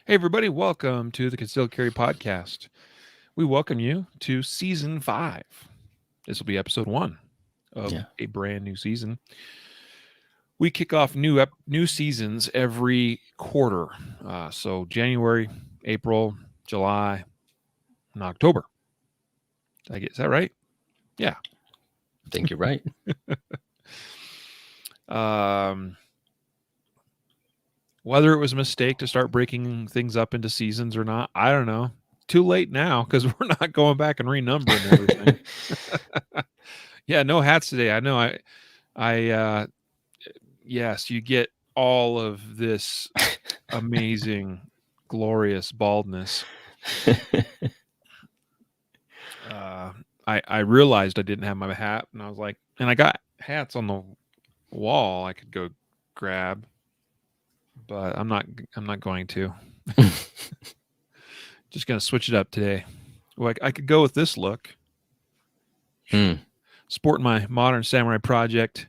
Hey, everybody, welcome to the Concealed Carry Podcast. We welcome you to Season 5. This will be Episode 1 of Yeah. a brand new season. We kick off new seasons every quarter. So January, April, July, and October. Is that right? Yeah. I think you're right. Whether it was a mistake to start breaking things up into seasons or not, I don't know. Too late now because we're not going back and renumbering everything. Yeah, no hats today. I know. Yes, you get all of this amazing, glorious baldness. I realized I didn't have my hat, and I was like, and I got hats on the wall I could go grab, but I'm not going to. Just gonna switch it up today. Like I could go with this look, sporting my modern samurai project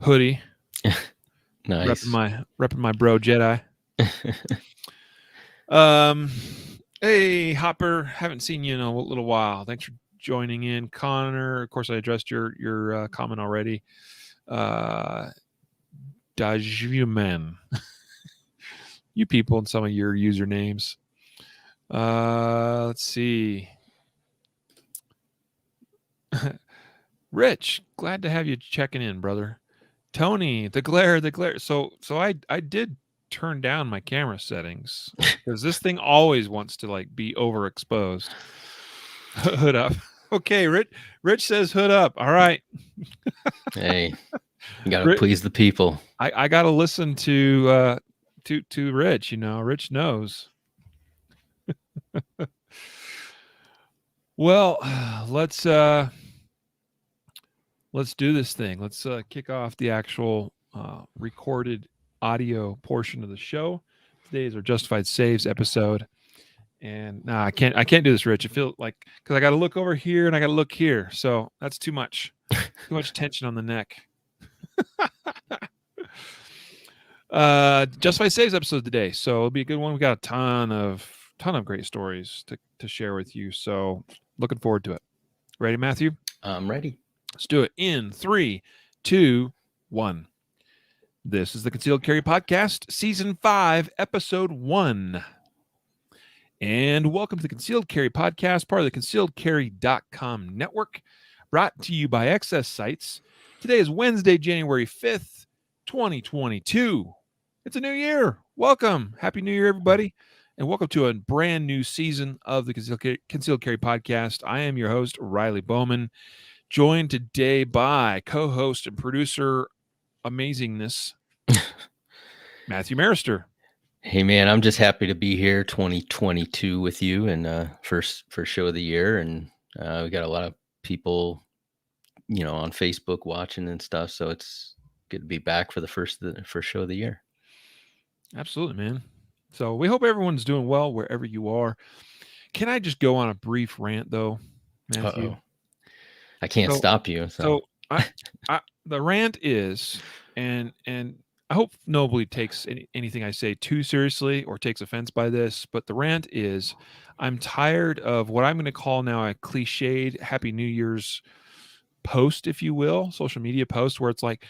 hoodie. Nice. Repping my bro Jedi. Hey Hopper, haven't seen you in a little while. Thanks for joining in, Connor. Of course, I addressed your comment already. Dajuman, you people and some of your usernames. Let's see. Rich, glad to have you checking in, brother. Tony, the glare. So I did turn down my camera settings because this thing always wants to like be overexposed. Hood up. Okay, Rich says hood up. All right. Hey, you gotta please the people. I gotta listen to Rich. Rich knows. Well, let's do this thing. Let's kick off the actual recorded audio portion of the show. Today is our Justified Saves episode. And I can't do this, Rich. I feel like because I got to look over here and I got to look here, so that's too much tension on the neck. Justified Saves episode today, so it'll be a good one. We got a ton of great stories to share with you, so looking forward to it. Ready, Matthew? I'm ready. Let's do it in 3, 2, 1. This is the Concealed Carry Podcast, Season 5, Episode 1. And welcome to the Concealed Carry Podcast, part of the concealedcarry.com network, brought to you by Excess Sites. Today is Wednesday, January 5th, 2022. It's a new year. Welcome. Happy New Year, everybody. And welcome to a brand new season of the Concealed Carry Podcast. I am your host, Riley Bowman, joined today by co-host and producer amazingness, Matthew Maruster. Hey man, I'm just happy to be here 2022 with you and first show of the year, and we got a lot of people on Facebook watching and stuff, so it's good to be back for the first show of the year. Absolutely, man. So we hope everyone's doing well wherever you are. Can I just go on a brief rant though, Matthew? Uh-oh. I can't stop you. So the rant is, and I hope nobody takes anything I say too seriously or takes offense by this, but the rant is, I'm tired of what I'm going to call now a cliched Happy New Year's post, if you will, social media post, where it's like,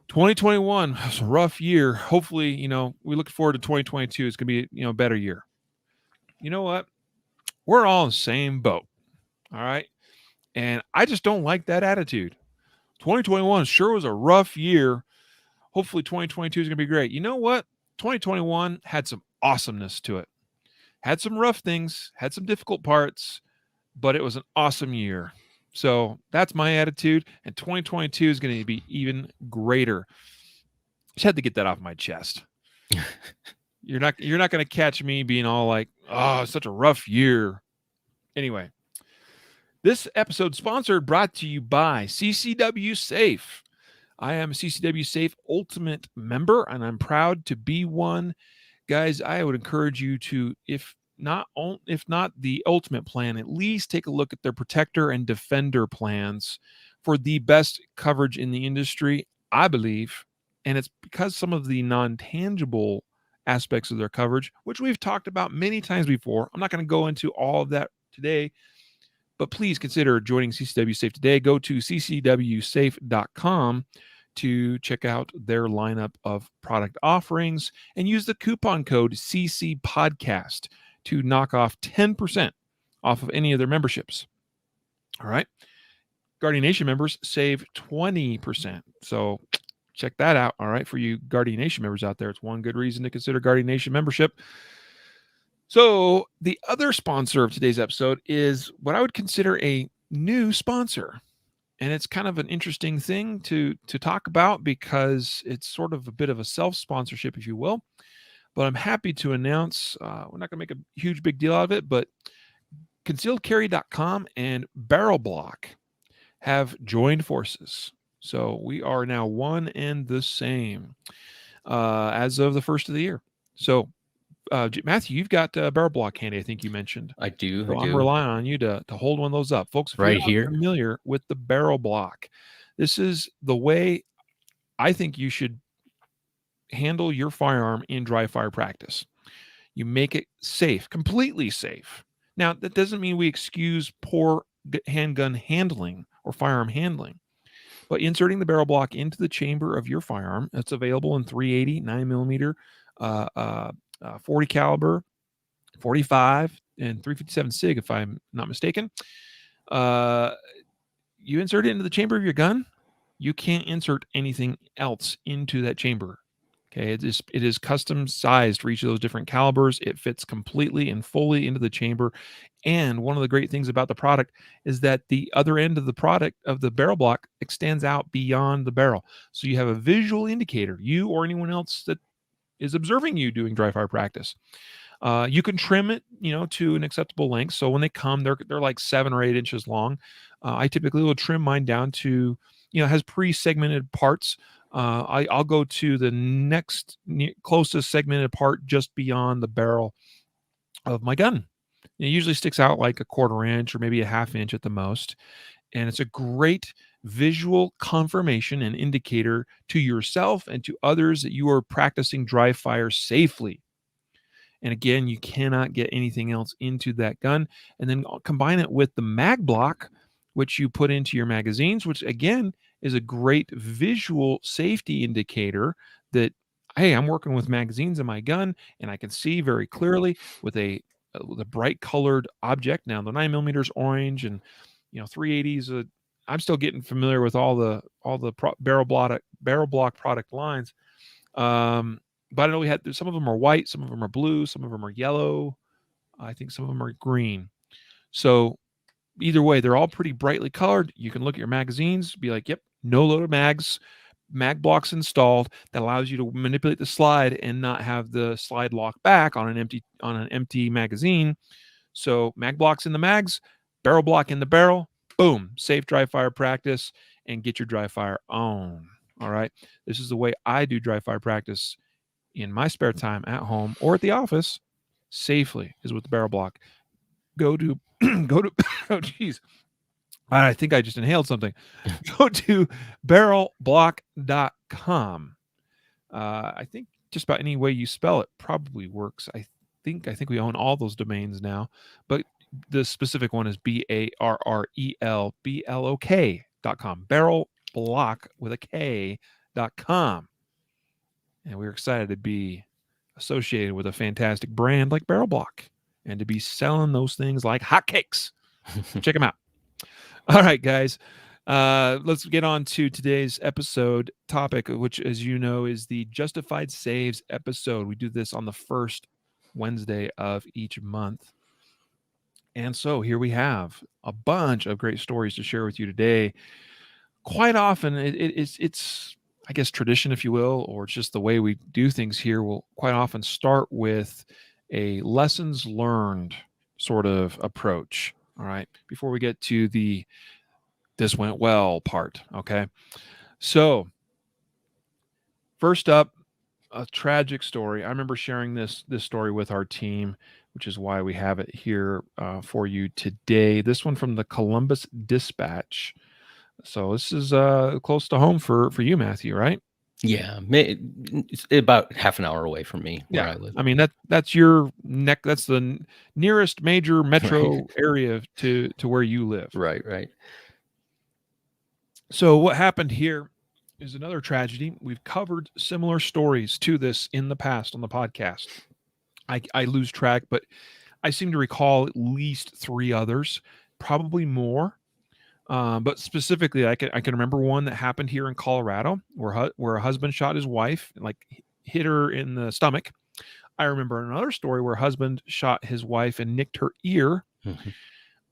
2021 was a rough year. Hopefully, we look forward to 2022. It's going to be, a better year. You know what? We're all in the same boat. All right. And I just don't like that attitude. 2021 sure was a rough year. Hopefully 2022 is going to be great. You know what? 2021 had some awesomeness to it. Had some rough things, had some difficult parts, but it was an awesome year. So that's my attitude. And 2022 is going to be even greater. Just had to get that off my chest. You're not going to catch me being all like, oh, it's such a rough year. Anyway, this episode brought to you by CCW Safe. I am a CCW Safe Ultimate member, and I'm proud to be one. Guys, I would encourage you to, if not the Ultimate plan, at least take a look at their Protector and Defender plans for the best coverage in the industry, I believe. And it's because some of the non-tangible aspects of their coverage, which we've talked about many times before. I'm not going to go into all of that today, but please consider joining CCW Safe today. Go to ccwsafe.com to check out their lineup of product offerings and use the coupon code CC Podcast to knock off 10% off of any of their memberships. All right. Guardian Nation members save 20%. So check that out. All right. For you Guardian Nation members out there, it's one good reason to consider Guardian Nation membership. So the other sponsor of today's episode is what I would consider a new sponsor. And it's kind of an interesting thing to talk about because it's sort of a bit of a self-sponsorship, if you will. But I'm happy to announce, we're not going to make a huge big deal out of it, but concealedcarry.com and Barrel Block have joined forces. So we are now one and the same as of the first of the year. So Matthew, you've got Barrel Block handy, I think you mentioned. I do. So I'm relying on you to hold one of those up. Folks, if right you're here. not familiar with the Barrel Block, this is the way I think you should handle your firearm in dry fire practice. You make it safe, completely safe. Now, that doesn't mean we excuse poor handgun handling or firearm handling, but inserting the barrel block into the chamber of your firearm, it's available in 380, 9mm, 40 caliber, 45, and 357 SIG, if I'm not mistaken. You insert it into the chamber of your gun, you can't insert anything else into that chamber. Okay, it is custom sized for each of those different calibers. It fits completely and fully into the chamber. And one of the great things about the product is that the other end of the product of the barrel block extends out beyond the barrel. So you have a visual indicator, you or anyone else that is observing you doing dry fire practice. You can trim it, to an acceptable length. So when they come, they're like 7 or 8 inches long. I typically will trim mine down to, has pre-segmented parts. I'll go to the next closest segmented part just beyond the barrel of my gun. It usually sticks out like a 1/4 inch or maybe a 1/2 inch at the most. And it's a great visual confirmation and indicator to yourself and to others that you are practicing dry fire safely. And again, you cannot get anything else into that gun. And then combine it with the mag block, which you put into your magazines, which again is a great visual safety indicator that, hey, I'm working with magazines in my gun and I can see very clearly with a bright colored object. Now the 9mm is orange and 380s. I'm still getting familiar with all the barrel block product lines. But I know we had some of them are white, some of them are blue, some of them are yellow. I think some of them are green. So either way, they're all pretty brightly colored. You can look at your magazines, be like, yep, no loaded mags, mag blocks installed. That allows you to manipulate the slide and not have the slide lock back on an empty magazine. So mag blocks in the mags, barrel block in the barrel, boom, safe dry fire practice and get your dry fire on. All right. This is the way I do dry fire practice in my spare time at home or at the office safely, is with the barrel block. Go to oh geez, I think I just inhaled something. Go to barrelblock.com. I think just about any way you spell it probably works. I think we own all those domains now, but the specific one is barrelblok.com. Barrelblock with a K.com. And we're excited to be associated with a fantastic brand like Barrel Block and to be selling those things like hotcakes. Check them out. All right, guys. Let's get on to today's episode topic, which, as you know, is the Justified Saves episode. We do this on the first Wednesday of each month. And so here we have a bunch of great stories to share with you today. Quite often, it's I guess tradition, if you will, or it's just the way we do things here, will quite often start with a lessons learned sort of approach. All right. Before we get to the this went well part. Okay. So first up, a tragic story. I remember sharing this story with our team, which is why we have it here for you today. This one from the Columbus Dispatch. So this is close to home for you, Matthew, right? Yeah, it's about half an hour away from me where I live. I mean that's your neck. That's the nearest major Right, metro area to where you live. right. So what happened here is another tragedy. We've covered similar stories to this in the past on the podcast. I lose track, but I seem to recall at least 3 others, probably more. But specifically, I can remember one that happened here in Colorado, where a husband shot his wife, and like hit her in the stomach. I remember another story where a husband shot his wife and nicked her ear. Hmm.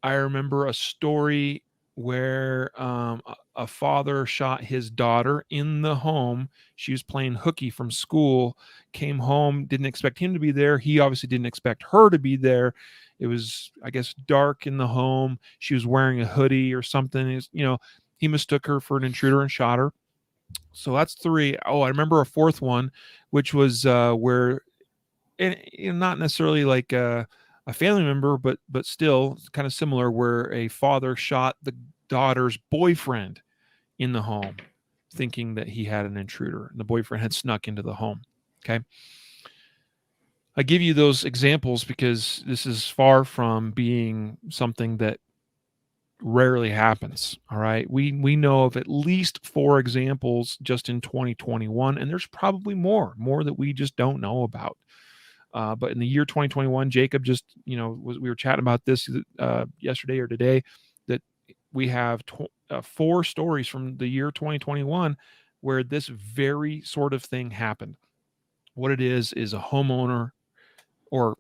I remember a story where a father shot his daughter in the home. She was playing hooky from school, came home, didn't expect him to be there. He obviously didn't expect her to be there. It was, I guess, dark in the home. She was wearing a hoodie or something. He mistook her for an intruder and shot her. So that's 3. Oh, I remember a 4th one, which was where, and not necessarily like a family member, but still kind of similar, where a father shot the daughter's boyfriend in the home, thinking that he had an intruder, and the boyfriend had snuck into the home. Okay. I give you those examples because this is far from being something that rarely happens. All right. We know of at least 4 examples just in 2021, and there's probably more that we just don't know about. But in the year 2021, Jacob just, we were chatting about this yesterday or today, that we have 4 stories from the year 2021 where this very sort of thing happened. What it is a homeowner or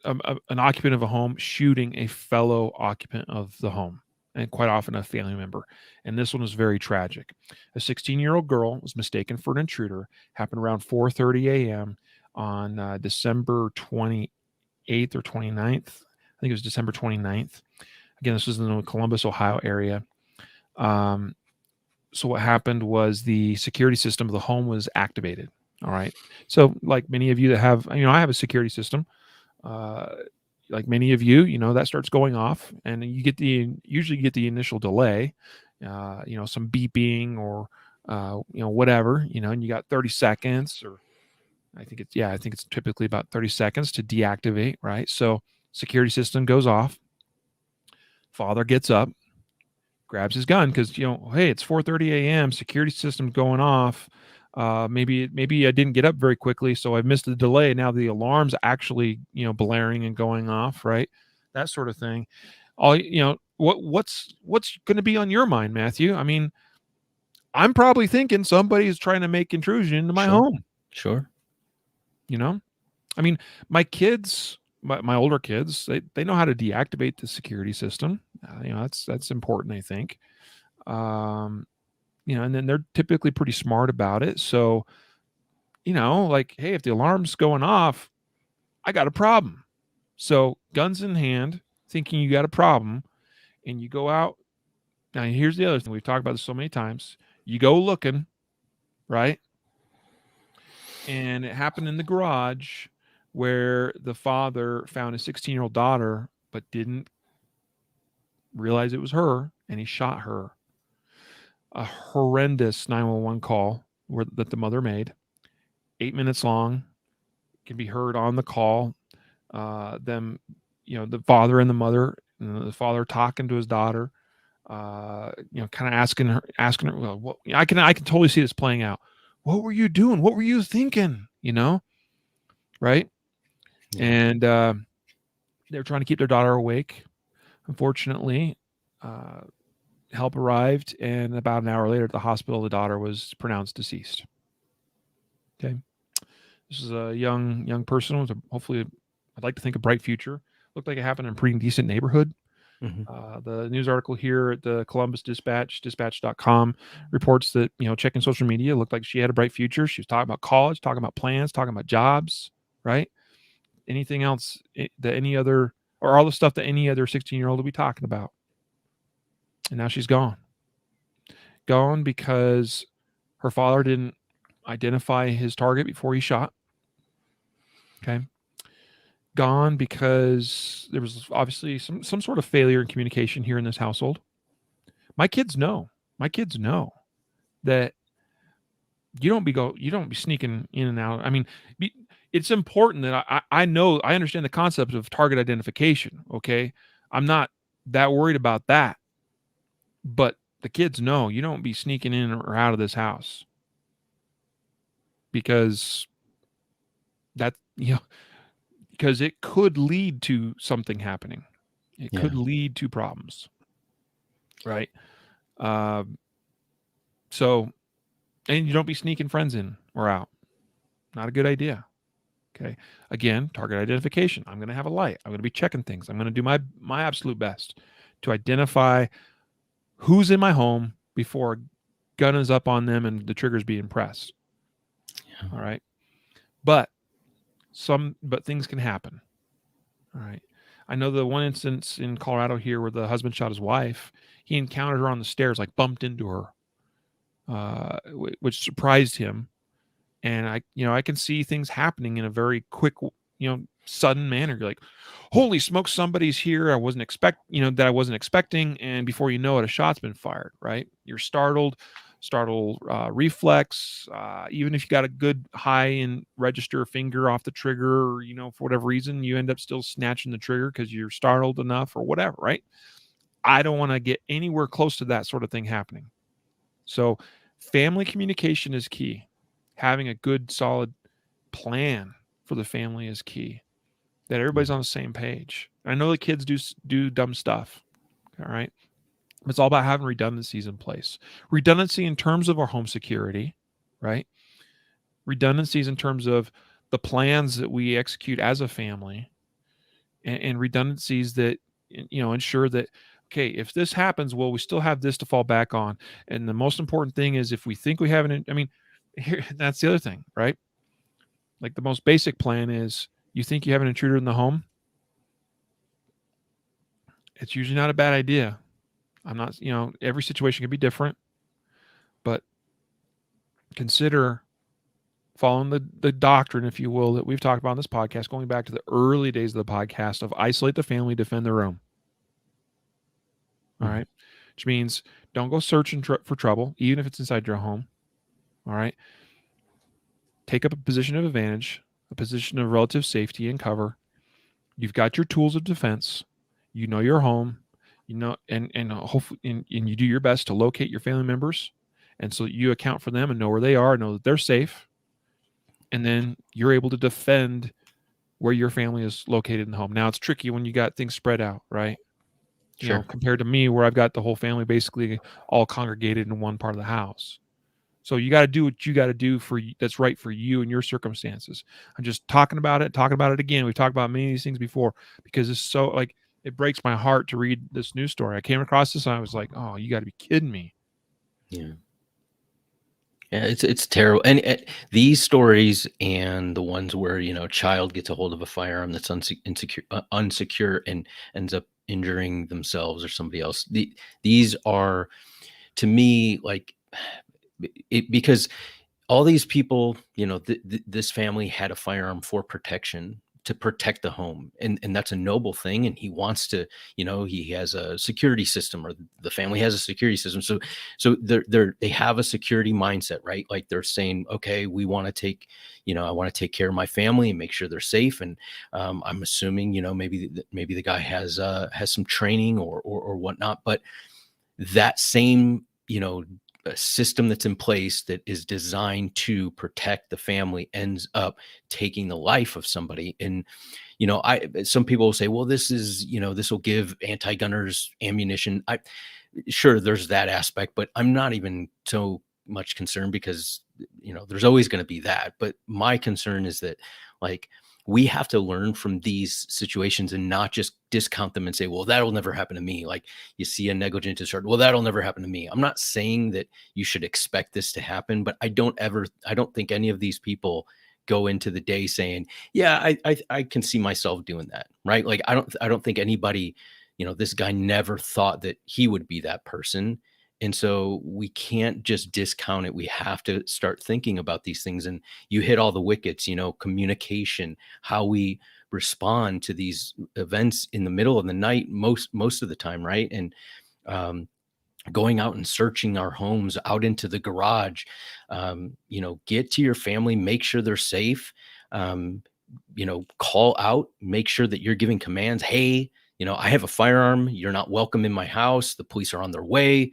an occupant of a home shooting a fellow occupant of the home, and quite often a family member. And this one was very tragic. A 16-year-old girl was mistaken for an intruder. Happened around 4:30 a.m. on December 28th or 29th. I think it was December 29th. Again, this was in the Columbus, Ohio area. So what happened was the security system of the home was activated. All right. So like many of you that have, I have a security system. Like many of you, that starts going off, and you usually get the initial delay, some beeping or, whatever, and you got 30 seconds, or I think it's typically about 30 seconds to deactivate, right? So security system goes off. Father gets up, grabs his gun because, hey, it's 4:30 a.m. Security system's going off. Maybe I didn't get up very quickly, so I missed the delay. Now the alarm's actually, blaring and going off, right? That sort of thing. What's going to be on your mind, Matthew? I mean, I'm probably thinking somebody's trying to make intrusion into my home. Sure. I mean, my kids, my older kids, they know how to deactivate the security system. That's important, I think. And then they're typically pretty smart about it. So, like, hey, if the alarm's going off, I got a problem. So, guns in hand, thinking you got a problem, and you go out. Now, here's the other thing. We've talked about this so many times. You go looking, right? And it happened in the garage where the father found a 16-year-old daughter, but didn't realize it was her, and he shot her. A horrendous 911 call that the mother made, 8 minutes long, can be heard on the call. The father and the mother, the father talking to his daughter, kind of asking her, well, what, I can totally see this playing out. What were you doing? What were you thinking? Right? Yeah. And they're trying to keep their daughter awake. Unfortunately, help arrived, and about an hour later at the hospital, the daughter was pronounced deceased. Okay. This is a young person with hopefully, I'd like to think, a bright future. Looked like it happened in a pretty decent neighborhood. Mm-hmm. The news article here at the Columbus dispatch.com reports that, checking social media, looked like she had a bright future. She was talking about college, talking about plans, talking about jobs, right? Anything else that any other, or all the stuff that any other 16-year-old will be talking about. And now she's gone. Gone because her father didn't identify his target before he shot. Okay. Gone because there was obviously some sort of failure in communication here in this household. My kids know that you don't be sneaking in and out. I mean, it's important that I know, I understand the concept of target identification. Okay. I'm not that worried about that, but the kids know you don't be sneaking in or out of this house, because that, because it could lead to something happening. It could lead to problems. Right. So, and you don't be sneaking friends in or out. Not a good idea. Okay. Again, target identification. I'm going to have a light. I'm going to be checking things. I'm going to do my absolute best to identify who's in my home before a gun is up on them and the trigger's being pressed. Yeah. All right. But things can happen. All right. I know the one instance in Colorado here where the husband shot his wife. He encountered her on the stairs, like bumped into her, which surprised him. And I can see things happening in a very quick, sudden manner. You're like, holy smoke, somebody's here. I wasn't expecting. And before you know it, a shot's been fired, right? You're startled reflex. Even if you got a good high and register finger off the trigger, or, for whatever reason, you end up still snatching the trigger because you're startled enough or whatever, right? I don't want to get anywhere close to that sort of thing happening. So family communication is key. Having a good, solid plan for the family is key. That everybody's on the same page. I know the kids do dumb stuff. All right. It's all about having redundancies in place. Redundancy in terms of our home security, right? Redundancies in terms of the plans that we execute as a family, and redundancies that, ensure that, okay, if this happens, well, we still have this to fall back on. And the most important thing is, if we think we have here, that's the other thing, right? Like, the most basic plan is, you think you have an intruder in the home, it's usually not a bad idea. I'm not, every situation can be different, but consider following the doctrine, if you will, that we've talked about on this podcast, going back to the early days of the podcast, of isolate the family, defend the room. All right. Which means don't go searching for trouble, even if it's inside your home. All right. Take up a position of advantage, a position of relative safety and cover. You've got your tools of defense. You know your home. And hopefully, and you do your best to locate your family members, and so you account for them and know where they are, know that they're safe, and then you're able to defend where your family is located in the home. Now, it's tricky when you got things spread out, right? Sure. Compared to me, where I've got the whole family basically all congregated in one part of the house. So you got to do what you got to do that's right for you and your circumstances. I'm just talking about it again. We've talked about many of these things before, because it's so, like, it breaks my heart to read this news story. I came across this and I was like, oh, you got to be kidding me. Yeah. Yeah, it's terrible. And these stories, and the ones where, a child gets a hold of a firearm that's unsecure and ends up injuring themselves or somebody else. These are, to me, like, because all these people, this family had a firearm for protection, to protect the home, and that's a noble thing. And he wants to, he has a security system, or the family has a security system. So they have a security mindset, right? Like, they're saying, okay, we want to take, I want to take care of my family and make sure they're safe. And I'm assuming, maybe the guy has some training or whatnot, but that same, a system that's in place that is designed to protect the family ends up taking the life of somebody. And, some people will say, well, this will give anti-gunners ammunition. Sure, there's that aspect, but I'm not even so much concerned, because, there's always going to be that. But my concern is that, like, we have to learn from these situations and not just discount them and say, well, that'll never happen to me. Like, you see a negligent discharge, well, that'll never happen to me. I'm not saying that you should expect this to happen, but I don't think any of these people go into the day saying, yeah, I can see myself doing that. Right. Like, I don't think anybody, this guy never thought that he would be that person. And so we can't just discount it. We have to start thinking about these things. And you hit all the wickets, communication, how we respond to these events in the middle of the night, most of the time. Right. And going out and searching our homes, out into the garage. Get to your family, make sure they're safe. Um, Call out, make sure that you're giving commands. Hey, I have a firearm. You're not welcome in my house. The police are on their way.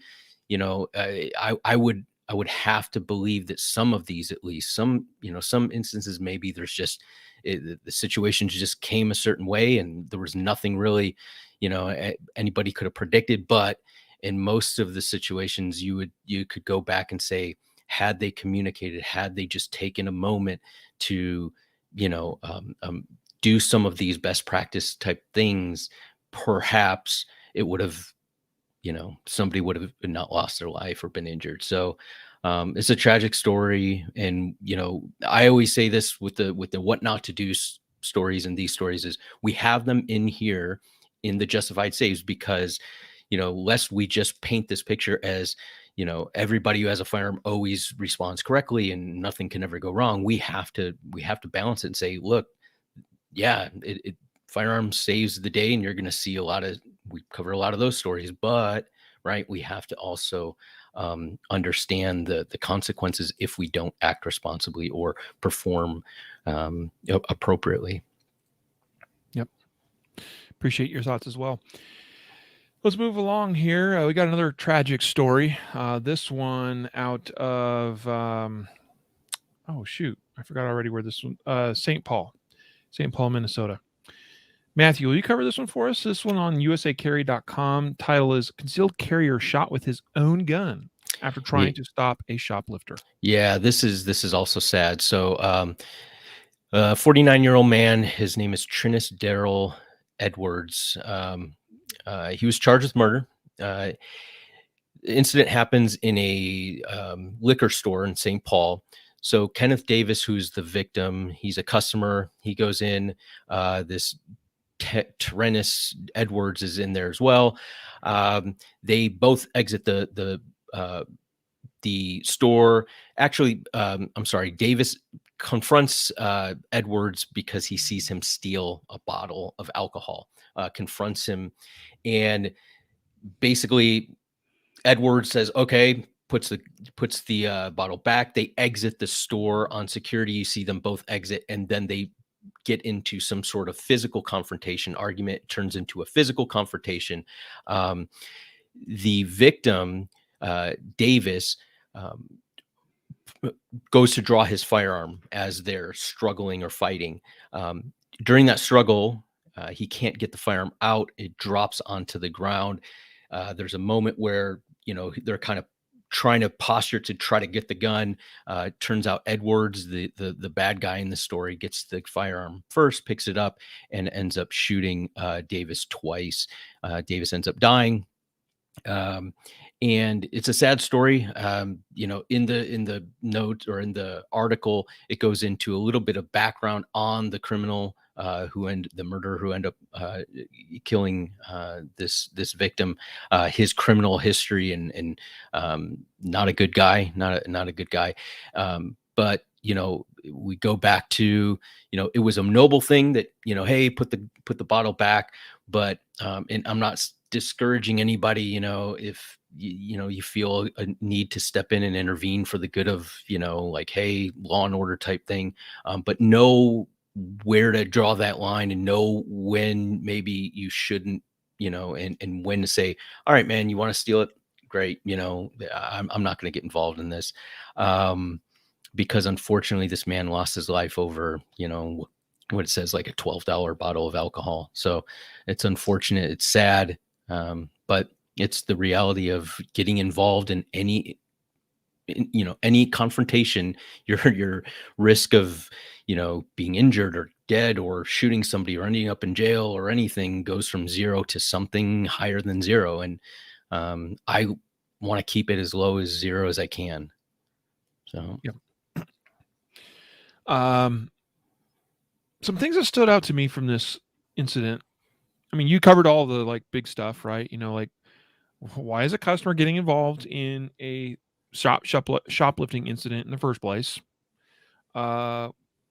I would have to believe that some of these, at least some instances, maybe there's just the situation just came a certain way and there was nothing really, anybody could have predicted. But in most of the situations, you could go back and say, had they communicated, had they just taken a moment to, do some of these best practice type things, perhaps it would have, somebody would have not lost their life or been injured. So it's a tragic story. And, I always say this with the what not to do stories, and these stories is we have them in here in the justified saves because, lest we just paint this picture as, everybody who has a firearm always responds correctly and nothing can ever go wrong. We have to balance it and say, look, yeah, firearms saves the day, and you're going to see we cover a lot of those stories, but right, we have to also understand the consequences if we don't act responsibly or perform appropriately. Yep. Appreciate your thoughts as well. Let's move along here. We got another tragic story. This one out of, oh shoot, I forgot already where this one, St. Paul, Minnesota. Matthew, will you cover this one for us? This one on usacarry.com. Title is Concealed Carrier Shot with His Own Gun After Trying to Stop a Shoplifter. Yeah, this is also sad. So 49-year-old man, his name is Trinus Darrell Edwards. He was charged with murder. The incident happens in a liquor store in St. Paul. So Kenneth Davis, who's the victim, he's a customer. He goes in. This Trinus Edwards is in there as well. They both exit the store. Actually, I'm sorry. Davis confronts Edwards because he sees him steal a bottle of alcohol. Confronts him, and basically Edwards says, "Okay." Puts the bottle back. They exit the store on security. You see them both exit, and then they get into some sort of physical confrontation argument. It turns into a physical confrontation. The victim, Davis, goes to draw his firearm as they're struggling or fighting. During that struggle, he can't get the firearm out. It drops onto the ground. There's a moment where, they're kind of trying to posture to try to get the gun. Turns out Edwards, the bad guy in the story, gets the firearm first, picks it up, and ends up shooting Davis twice. Davis ends up dying. And it's a sad story. In the note or in the article, it goes into a little bit of background on the criminal the murderer who ended up killing this victim, his criminal history, and not a good guy, not a good guy. But we go back to, it was a noble thing that, hey, put the bottle back. But and I'm not discouraging anybody, if you feel a need to step in and intervene for the good of, like, hey, law and order type thing, but know where to draw that line and know when maybe you shouldn't, and when to say, all right, man, you want to steal it? Great. I'm not going to get involved in this. Because unfortunately this man lost his life over, what it says, like a $12 bottle of alcohol. So it's unfortunate. It's sad. But it's the reality of getting involved in any confrontation. Your risk of, being injured or dead or shooting somebody or ending up in jail or anything goes from 0 to something higher than 0. And I want to keep it as low as 0 as I can. So, yeah. Some things that stood out to me from this incident. I mean, you covered all the big stuff, right? Like, why is a customer getting involved in a shoplifting incident in the first place?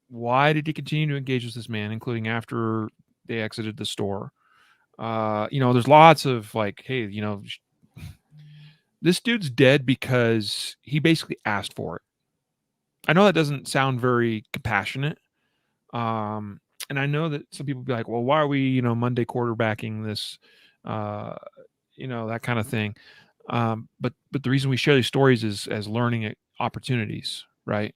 Why did he continue to engage with this man, including after they exited the store? There's lots of hey, This dude's dead because he basically asked for it. I know that doesn't sound very compassionate. And I know that some people be like, well, why are we, Monday quarterbacking this, that kind of thing. But the reason we share these stories is as learning opportunities, right?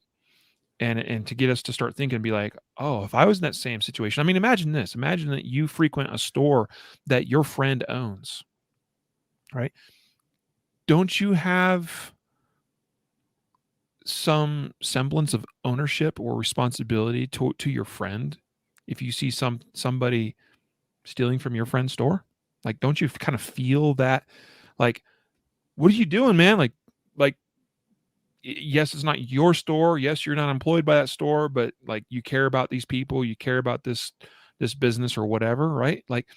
And to get us to start thinking and be like, oh, if I was in that same situation, I mean, imagine this. Imagine that you frequent a store that your friend owns, right? Don't you have some semblance of ownership or responsibility to your friend if you see somebody stealing from your friend's store? Like, don't you kind of feel that? Like, what are you doing, man? Like, yes, it's not your store. Yes, you're not employed by that store, but like, you care about these people, you care about this business or whatever, right? Like,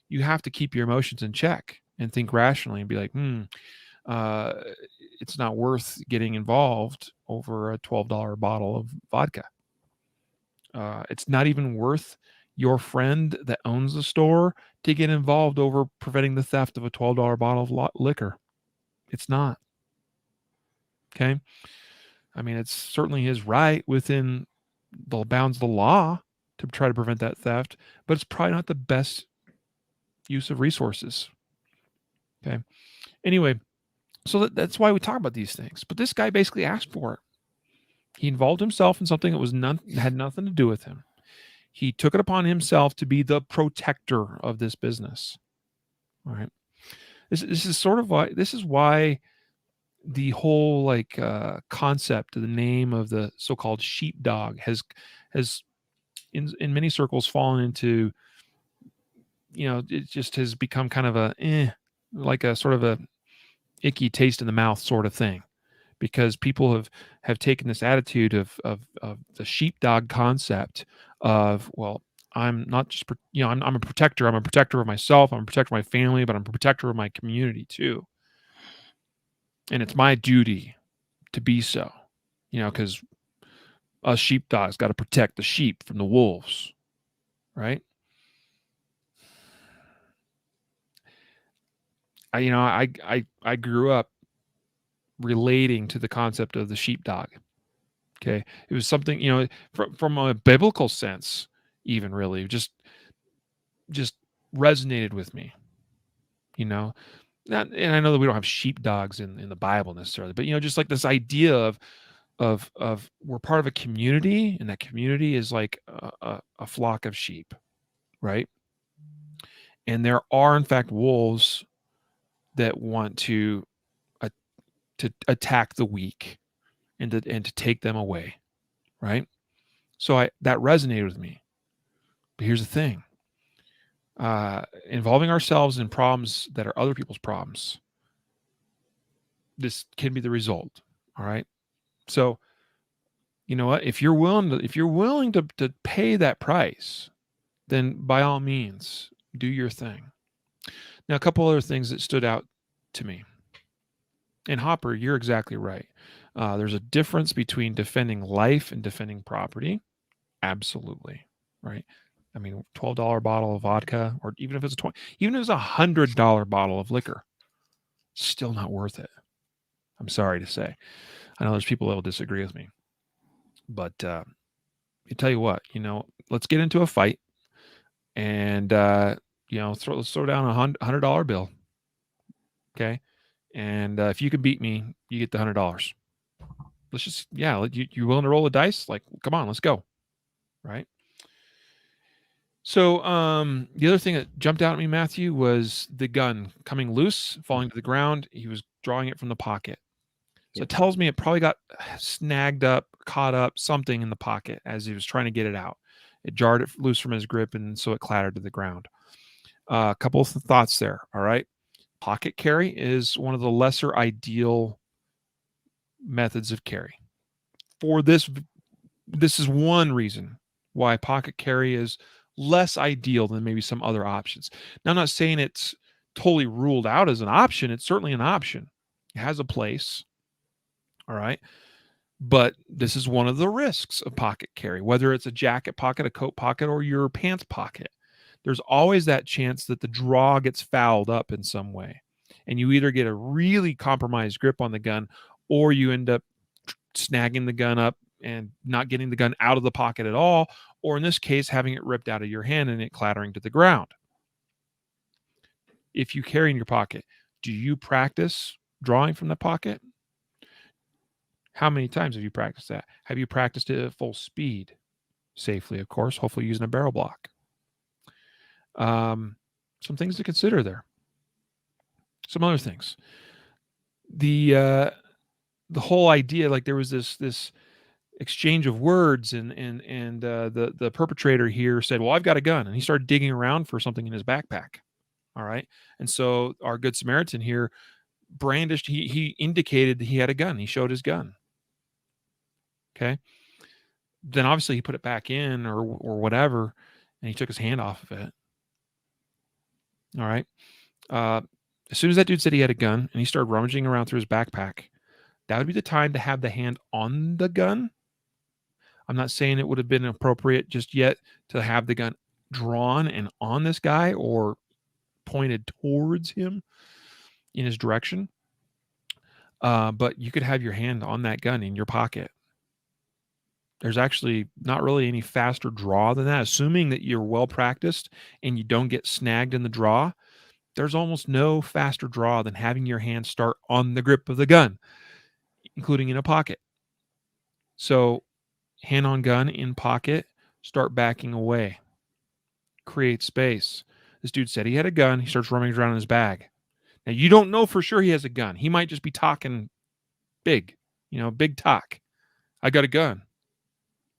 you have to keep your emotions in check and think rationally and be like, uh, it's not worth getting involved over a $12 bottle of vodka. It's not even worth your friend that owns the store to get involved over preventing the theft of a $12 bottle of liquor. It's not. Okay. I mean, it's certainly his right within the bounds of the law to try to prevent that theft, but it's probably not the best use of resources. Okay. Anyway, so that's why we talk about these things. But this guy basically asked for it. He involved himself in something that had nothing to do with him. He took it upon himself to be the protector of this business. All right. This is why the whole concept of the name of the so-called sheepdog has in many circles fallen into, it just has become kind of like a sort of a icky taste in the mouth sort of thing, because people have taken this attitude of the sheepdog concept of, well, I'm not just, I'm a protector. I'm a protector of myself. I'm a protector of my family, but I'm a protector of my community too. And it's my duty to be so, because us sheepdogs got to protect the sheep from the wolves, right? I grew up relating to the concept of the sheepdog. Okay, it was something, from a biblical sense, even really just resonated with me. And I know that we don't have sheepdogs in the Bible necessarily, but just like this idea of we're part of a community, and that community is like a flock of sheep, right? And there are in fact wolves that want to attack the weak and to take them away, right? So that resonated with me. But here's the thing: involving ourselves in problems that are other people's problems, this can be the result. All right. So, you know what? If you're willing to pay that price, then by all means, do your thing. Now, a couple other things that stood out to me. And Hopper, you're exactly right. There's a difference between defending life and defending property. Absolutely. Right. I mean, $12 bottle of vodka, or even if it's even if it's $100 bottle of liquor, still not worth it. I'm sorry to say. I know there's people that will disagree with me, but I tell you what, let's get into a fight, and let's throw down $100 bill, okay? And if you can beat me, you get the $100. Let's just, you willing to roll the dice? Like, come on, let's go, right? So the other thing that jumped out at me, Matthew, was the gun coming loose, falling to the ground. He was drawing it from the pocket. So it tells me it probably got snagged up, caught up, something in the pocket as he was trying to get it out. It jarred it loose from his grip, and so it clattered to the ground. A couple of thoughts there. All right. Pocket carry is one of the lesser ideal methods of carry. For this is one reason why pocket carry is less ideal than maybe some other options. Now, I'm not saying it's totally ruled out as an option. It's certainly an option. It has a place. All right. But this is one of the risks of pocket carry, whether it's a jacket pocket, a coat pocket, or your pants pocket. There's always that chance that the draw gets fouled up in some way. and you either get a really compromised grip on the gun, or you end up snagging the gun up and not getting the gun out of the pocket at all, or in this case, having it ripped out of your hand and it clattering to the ground. If you carry in your pocket, do you practice drawing from the pocket? How many times have you practiced that? Have you practiced it at full speed? Safely, of course, hopefully using a barrel block. Some things to consider there. Some other things. The whole idea, like there was this exchange of words, and the perpetrator here said, "Well, I've got a gun," and he started digging around for something in his backpack. All right, and so our good Samaritan here brandished. He indicated that he had a gun. He showed his gun. Okay, then obviously he put it back in or whatever, and he took his hand off of it. All right. As soon as that dude said he had a gun and he started rummaging around through his backpack, that would be the time to have the hand on the gun. I'm not saying it would have been appropriate just yet to have the gun drawn and on this guy or pointed towards him in his direction. But you could have your hand on that gun in your pocket. There's actually not really any faster draw than that. Assuming that you're well practiced and you don't get snagged in the draw, there's almost no faster draw than having your hand start on the grip of the gun, including in a pocket. So hand on gun in pocket, start backing away, create space. This dude said he had a gun. He starts rummaging around in his bag. Now, you don't know for sure he has a gun. He might just be talking big, big talk. I got a gun.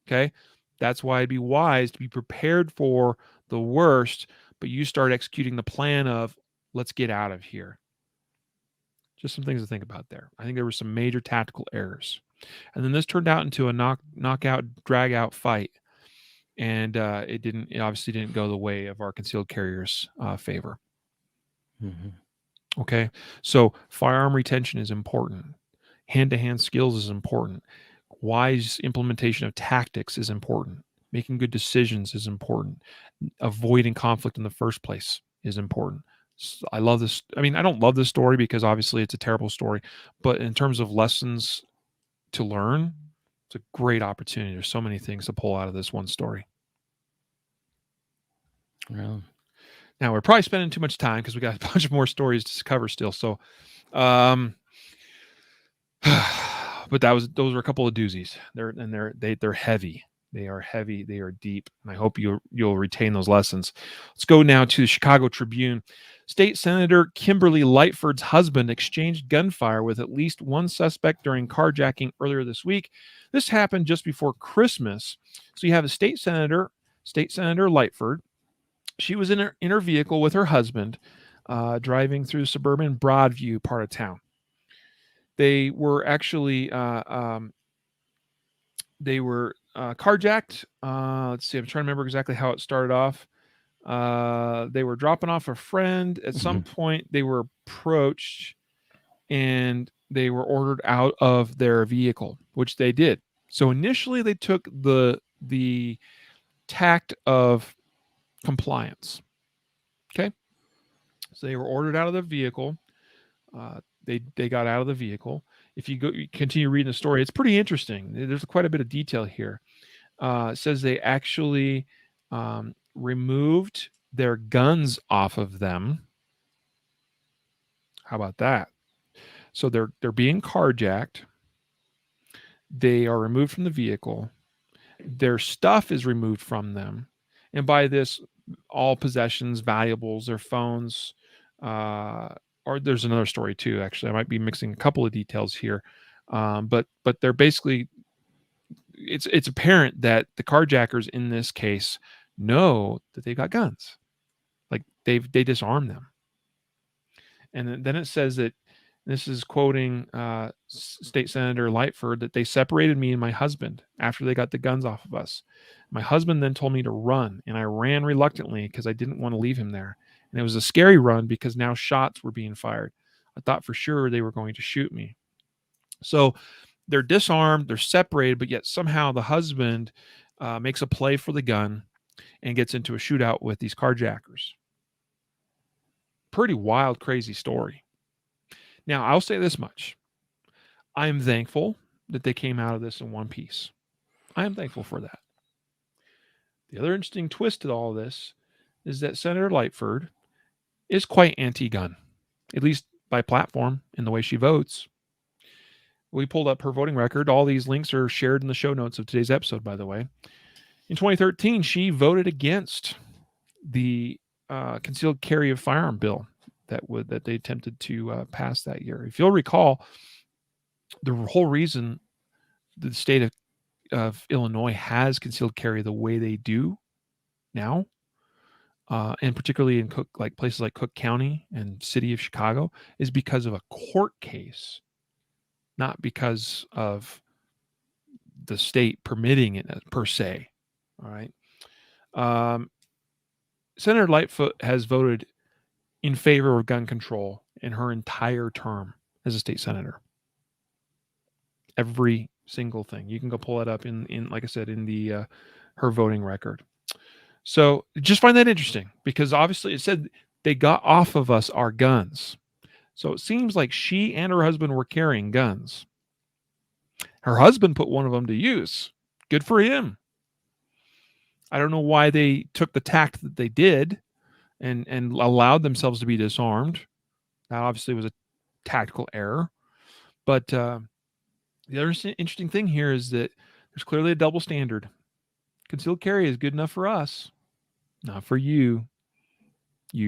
Okay. That's why it'd be wise to be prepared for the worst, but you start executing the plan of let's get out of here. Just some things to think about there. I think there were some major tactical errors. And then this turned out into a knockout, drag out fight. And it obviously didn't go the way of our concealed carriers' favor. Mm-hmm. Okay. So firearm retention is important. Hand-to-hand skills is important. Wise implementation of tactics is important. Making good decisions is important. Avoiding conflict in the first place is important. I love this. I mean, I don't love this story because obviously it's a terrible story, but in terms of lessons to learn, it's a great opportunity. There's so many things to pull out of this one story. Well, now we're probably spending too much time because we got a bunch of more stories to cover still. So, but those were a couple of doozies. They're heavy. They are heavy. They are deep. And I hope you'll retain those lessons. Let's go now to the Chicago Tribune. State Senator Kimberly Lightford's husband exchanged gunfire with at least one suspect during carjacking earlier this week. This happened just before Christmas. So you have a State Senator Lightford. She was in her vehicle with her husband, driving through suburban Broadview part of town. They were actually carjacked. Let's see. I'm trying to remember exactly how it started off. They were dropping off a friend. At some point, they were approached and they were ordered out of their vehicle, which they did. So initially, they took the tact of compliance. Okay. So they were ordered out of the vehicle. They got out of the vehicle. If you continue reading the story, it's pretty interesting. There's quite a bit of detail here. It says they actually removed their guns off of them. How about that? So they're being carjacked. They are removed from the vehicle. Their stuff is removed from them. And by this, all possessions, valuables, their phones, or there's another story too, actually. I might be mixing a couple of details here. But they're basically, it's apparent that the carjackers in this case know that they've got guns. Like they disarmed them. And then it says that, this is quoting State Senator Lightford, that they separated me and my husband after they got the guns off of us. My husband then told me to run, and I ran reluctantly because I didn't want to leave him there. And it was a scary run because now shots were being fired. I thought for sure they were going to shoot me. So they're disarmed, they're separated, but yet somehow the husband makes a play for the gun and gets into a shootout with these carjackers. Pretty wild, crazy story. Now, I'll say this much. I am thankful that they came out of this in one piece. I am thankful for that. The other interesting twist to all this is that Senator Lightford is quite anti-gun, at least by platform in the way she votes. We pulled up her voting record. All these links are shared in the show notes of today's episode, by the way. In 2013, she voted against the concealed carry of firearm bill that they attempted to pass that year. If you'll recall, the whole reason the state of Illinois has concealed carry the way they do now, and particularly in places like Cook County and city of Chicago, is because of a court case, not because of the state permitting it per se. All right. Senator Lightfoot has voted in favor of gun control in her entire term as a state senator. Every single thing. You can go pull it up in like I said, in the her voting record. So just find that interesting because obviously it said they got off of us our guns. So it seems like she and her husband were carrying guns. Her husband put one of them to use. Good for him. I don't know why they took the tact that they did and allowed themselves to be disarmed. That obviously was a tactical error. But the other interesting thing here is that there's clearly a double standard. Concealed carry is good enough for us, not for you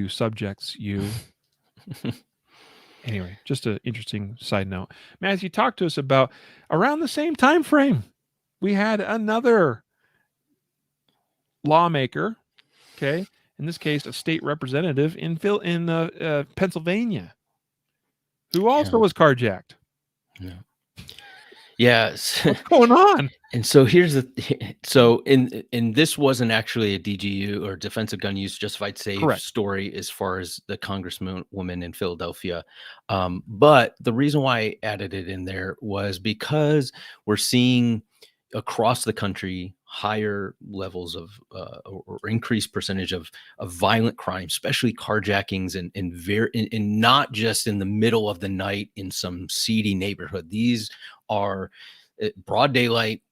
subjects, you. Anyway, just an interesting side note. Matthew, talk to us about around the same time frame. We had another lawmaker, okay, in this case, a state representative in Pennsylvania, who also was carjacked. Yeah. Yes. What's going on? And so here's in this wasn't actually a DGU or defensive gun use justified save Correct. story as far as the congresswoman in Philadelphia. But the reason why I added it in there was because we're seeing across the country higher levels of or increased percentage of violent crime, especially carjackings and not just in the middle of the night in some seedy neighborhood. These are broad daylight,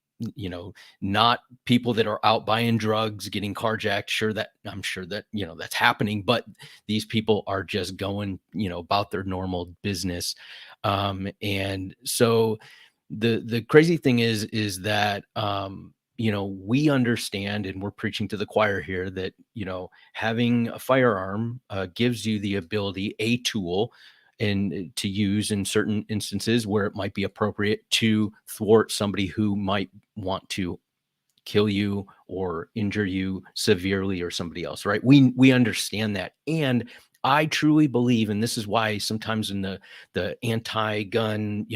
not people that are out buying drugs, getting carjacked. I'm sure that, that's happening, but these people are just going, about their normal business. And so the crazy thing is that, we understand, and we're preaching to the choir here, that, having a firearm gives you the ability, a tool, and to use in certain instances where it might be appropriate to thwart somebody who might want to kill you or injure you severely or somebody else, right? We understand that. And I truly believe, and this is why sometimes in the anti-gun,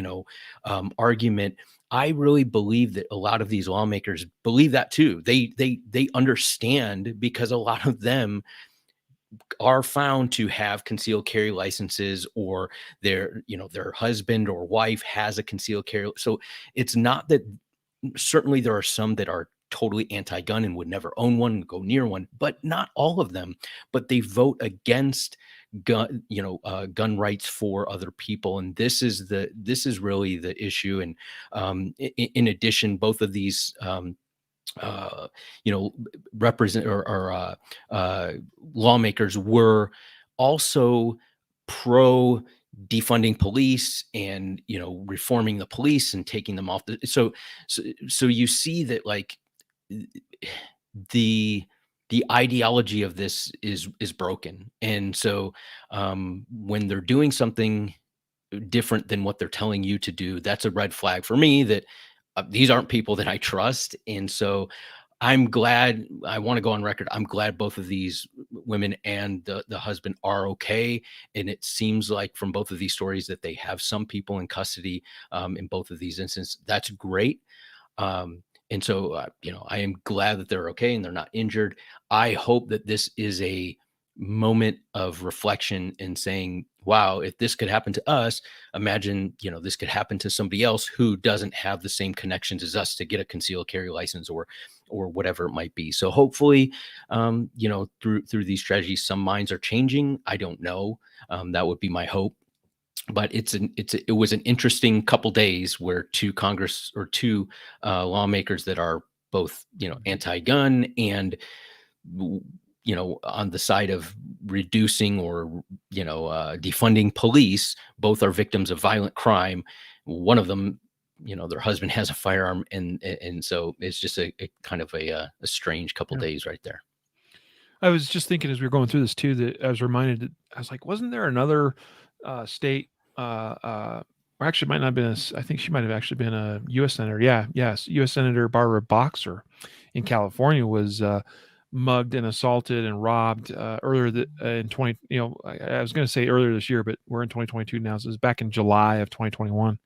argument, I really believe that a lot of these lawmakers believe that too. They understand, because a lot of them are found to have concealed carry licenses, or their husband or wife has a concealed carry. So it's not that, certainly there are some that are totally anti-gun and would never own one, go near one, but not all of them. But they vote against gun rights for other people, and this is really the issue. And in addition, both of these represent or lawmakers were also pro defunding police and reforming the police and taking them off so you see that, like, the ideology of this is broken. And so when they're doing something different than what they're telling you to do, that's a red flag for me, that these aren't people that I trust. And so I'm glad, I want to go on record, I'm glad both of these women and the husband are okay. And it seems like from both of these stories that they have some people in custody in both of these instances. That's great. And so, I am glad that they're okay and they're not injured. I hope that this is a moment of reflection and saying, wow, if this could happen to us, imagine, this could happen to somebody else who doesn't have the same connections as us to get a concealed carry license or whatever it might be. So hopefully, through these strategies, some minds are changing. I don't know. That would be my hope. but it was an interesting couple days where two lawmakers that are both, anti-gun and, on the side of reducing or, defunding police, both are victims of violent crime. One of them, their husband has a firearm, and so it's just a kind of a strange couple Yeah. days right there. I was just thinking as we were going through this too that I was reminded that I was like, wasn't there another state, or actually it might not have been, I think she might have actually been a U.S. senator. Yeah, yes, U.S. Senator Barbara Boxer in California was mugged and assaulted and robbed in 20. I was going to say earlier this year, but we're in 2022 now. So it was back in July of 2021.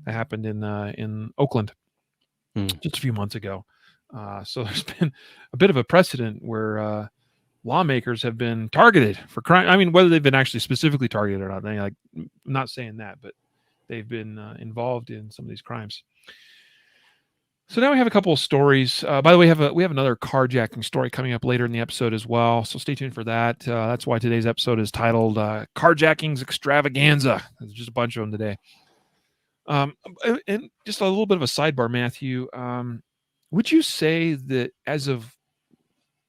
That happened in Oakland just a few months ago. So there's been a bit of a precedent where lawmakers have been targeted for crime. I mean, whether they've been actually specifically targeted or not, I'm not saying that, but they've been involved in some of these crimes. So now we have a couple of stories. By the way, we have another carjacking story coming up later in the episode as well. So stay tuned for that. That's why today's episode is titled "Carjackings Extravaganza." There's just a bunch of them today. And just a little bit of a sidebar, Matthew. Would you say that as of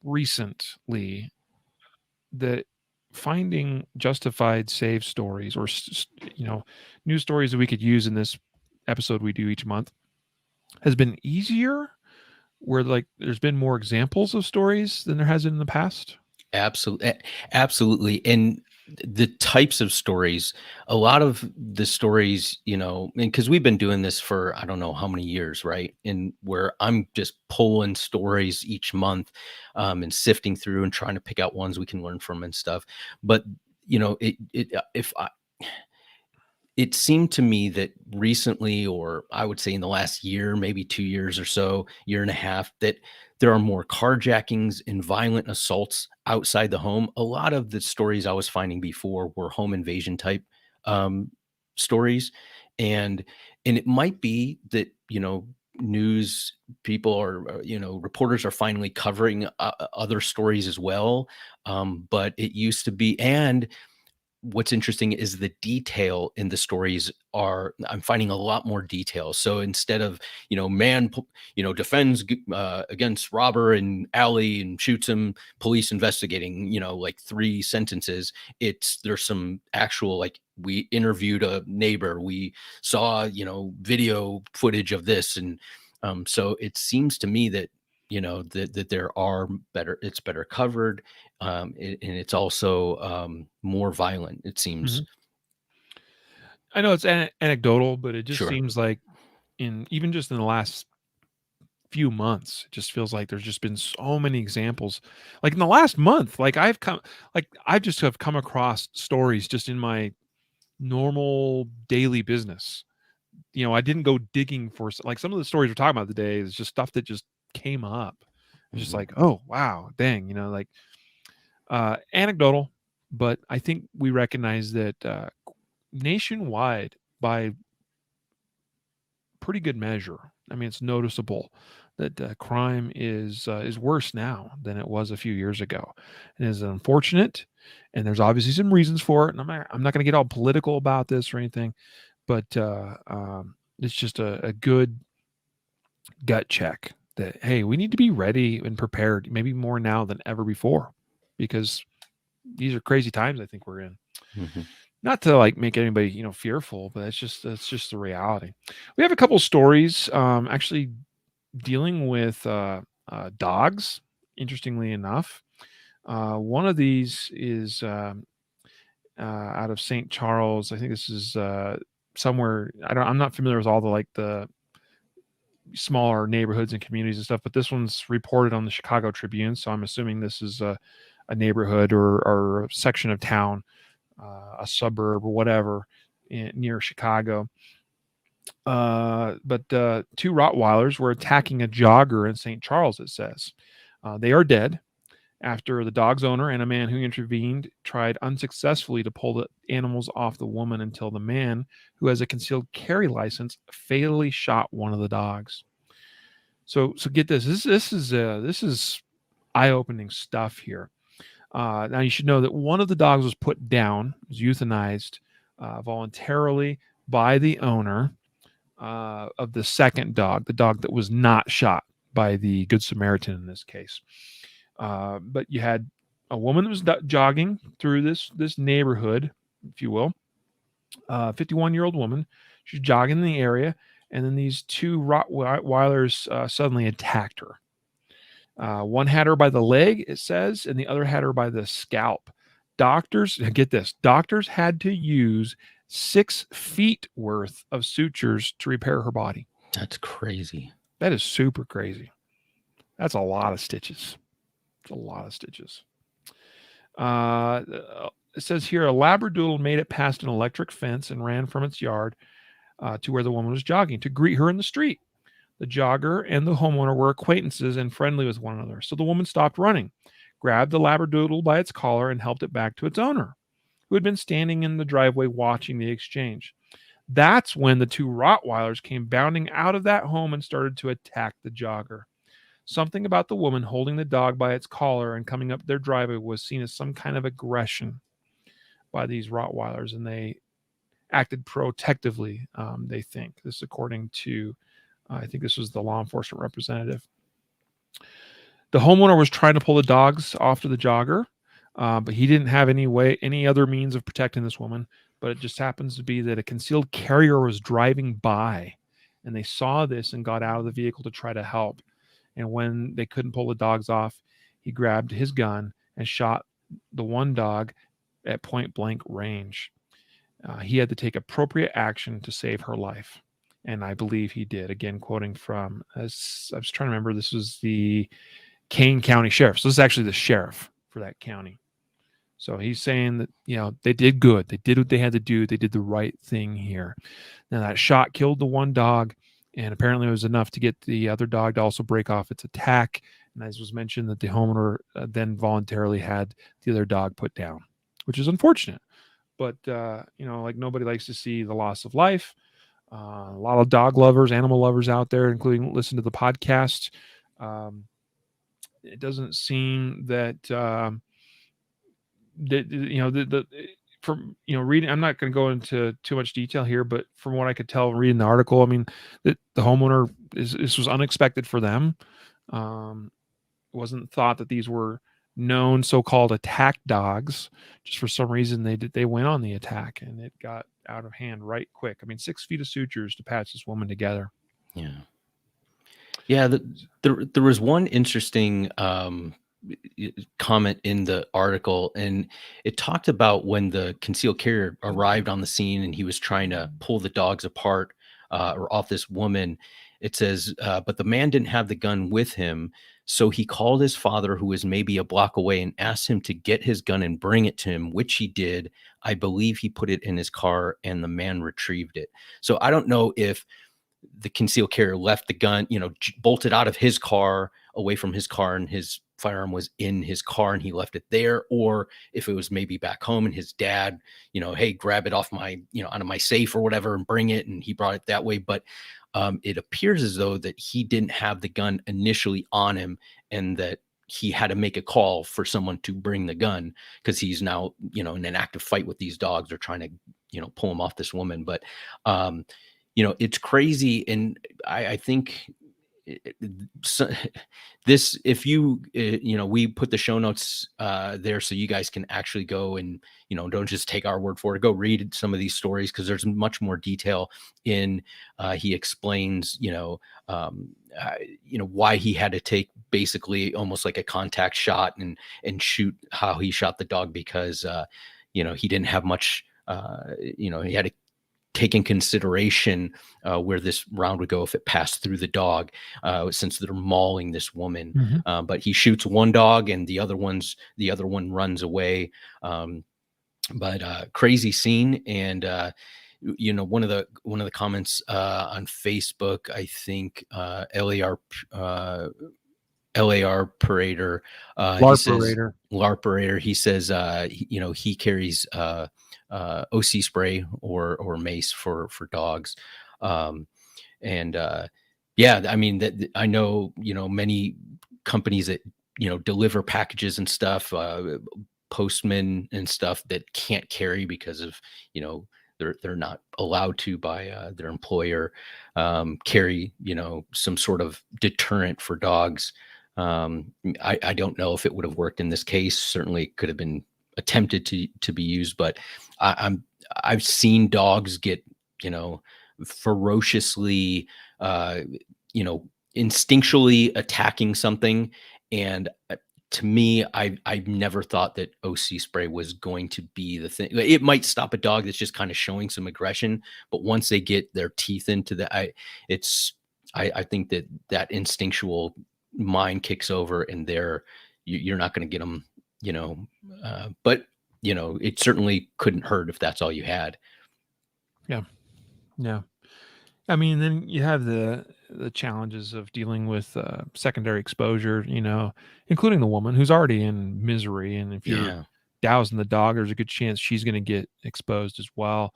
recently, that finding justified save stories or news stories that we could use in this episode we do each month has been easier, where like there's been more examples of stories than there has in the past? Absolutely. And the types of stories, a lot of the stories, because we've been doing this for I don't know how many years, right? And where I'm just pulling stories each month, and sifting through and trying to pick out ones we can learn from and stuff. But it seemed to me that recently, or I would say in the last year, maybe 2 years or so, year and a half, that there are more carjackings and violent assaults outside the home. A lot of the stories I was finding before were home invasion type stories, and it might be that news people or reporters are finally covering other stories as well. But it used to be, and what's interesting is the detail in the stories I'm finding a lot more detail. So instead of, man, defends against robber in alley and shoots him, police investigating, like 3 sentences, there's some actual, like, we interviewed a neighbor, we saw, video footage of this. And so it seems to me that, that there are it's better covered. And it's also more violent, it seems. I know it's anecdotal, but it just Sure. seems like even just in the last few months, it just feels like there's just been so many examples. Like in the last month, I just have come across stories just in my normal daily business. I didn't go digging for like some of the stories we're talking about today is just stuff that just came up. It's just like, oh wow, dang, like anecdotal, but I think we recognize that nationwide, by pretty good measure, I mean, it's noticeable that crime is worse now than it was a few years ago, and is unfortunate. And there's obviously some reasons for it. And I'm not going to get all political about this or anything, but it's just a good gut check that, hey, we need to be ready and prepared, maybe more now than ever before, because these are crazy times I think we're in. Not to like make anybody fearful, but that's just the reality. We have a couple stories actually dealing with dogs, interestingly enough. One of these is out of St. Charles. I think this is somewhere, I'm not familiar with all the smaller neighborhoods and communities and stuff, but this one's reported on the Chicago Tribune, so I'm assuming this is a neighborhood or a section of town, a suburb or whatever near Chicago. But 2 Rottweilers were attacking a jogger in St. Charles, it says. They are dead after the dog's owner and a man who intervened tried unsuccessfully to pull the animals off the woman until the man, who has a concealed carry license, fatally shot one of the dogs. So get this. This is eye-opening stuff here. Now you should know that one of the dogs was put down, was euthanized voluntarily by the owner of the second dog, the dog that was not shot by the Good Samaritan in this case. But you had a woman that was jogging through this neighborhood, if you will, 51-year-old woman. She's jogging in the area, and then these two Rottweilers suddenly attacked her. One had her by the leg, it says, and the other had her by the scalp. Doctors, get this, doctors had to use 6 feet worth of sutures to repair her body. That's crazy. That is super crazy. That's a lot of stitches. It's a lot of stitches. It says here, a Labradoodle made it past an electric fence and ran from its yard to where the woman was jogging to greet her in the street. The jogger and the homeowner were acquaintances and friendly with one another. So the woman stopped running, grabbed the Labradoodle by its collar, and helped it back to its owner, who had been standing in the driveway watching the exchange. That's when the two Rottweilers came bounding out of that home and started to attack the jogger. Something about the woman holding the dog by its collar and coming up their driveway was seen as some kind of aggression by these Rottweilers, and they acted protectively, they think. This according to, I think this was the law enforcement representative. The homeowner was trying to pull the dogs off to the jogger, but he didn't have any other means of protecting this woman. But it just happens to be that a concealed carrier was driving by, and they saw this and got out of the vehicle to try to help. And when they couldn't pull the dogs off, he grabbed his gun and shot the one dog at point blank range. He had to take appropriate action to save her life. And I believe he did. Again, quoting from, I was trying to remember, this was the Kane County Sheriff. So this is actually the sheriff for that county. So he's saying that, they did good. They did what they had to do. They did the right thing here. Now that shot killed the one dog, and apparently it was enough to get the other dog to also break off its attack. And as was mentioned, that the homeowner then voluntarily had the other dog put down, which is unfortunate. But, like nobody likes to see the loss of life. A lot of dog lovers, animal lovers out there, including listen to the podcast. It doesn't seem that, from reading, I'm not going to go into too much detail here, but from what I could tell reading the article, I mean, the homeowner this was unexpected for them. It wasn't thought that these were known so-called attack dogs. Just for some reason they went on the attack, and it got out of hand right quick. I mean, 6 feet of sutures to patch this woman together. Yeah. There was one interesting comment in the article, and it talked about when the concealed carrier arrived on the scene and he was trying to pull the dogs apart or off this woman. It says, but the man didn't have the gun with him, so he called his father, who was maybe a block away, and asked him to get his gun and bring it to him, which he did. I believe he put it in his car, and the man retrieved it. So I don't know if the concealed carrier left the gun, bolted out of his car, away from his car, and his firearm was in his car and he left it there, or if it was maybe back home and his dad, hey, grab it off my, out of my safe or whatever and bring it, and he brought it that way. But it appears as though that he didn't have the gun initially on him, and that he had to make a call for someone to bring the gun, because he's now, in an active fight with these dogs. They're trying to, pull him off this woman. But, it's crazy. And I think this, if you, we put the show notes there so you guys can actually go and, don't just take our word for it. Go read some of these stories, because there's much more detail in, he explains, why he had to take basically almost like a contact shot and shoot how he shot the dog, because, he didn't have much, he had to take in consideration where this round would go if it passed through the dog, since they're mauling this woman. Mm-hmm. But he shoots one dog and the other one runs away. But crazy scene. And one of the comments on Facebook, I think LAR Parader, LAR he says, he carries OC spray or mace for dogs. I mean, that I know, many companies that, deliver packages and stuff, postmen and stuff that can't carry because of, they're not allowed to by their employer carry, some sort of deterrent for dogs. I don't know if it would have worked in this case. Certainly could have been attempted to be used, but I, I'm I've seen dogs get, you know, ferociously, you know, instinctually attacking something. And to me, I've never thought that OC spray was going to be the thing. It might stop a dog that's just kind of showing some aggression, but once they get their teeth into the, I think that instinctual mind kicks over, and you're not going to get them, you know. But it certainly couldn't hurt if that's all you had. Yeah. Yeah. I mean, then you have the challenges of dealing with secondary exposure, including the woman who's already in misery. And if you're Yeah, dousing the dog, there's a good chance she's going to get exposed as well,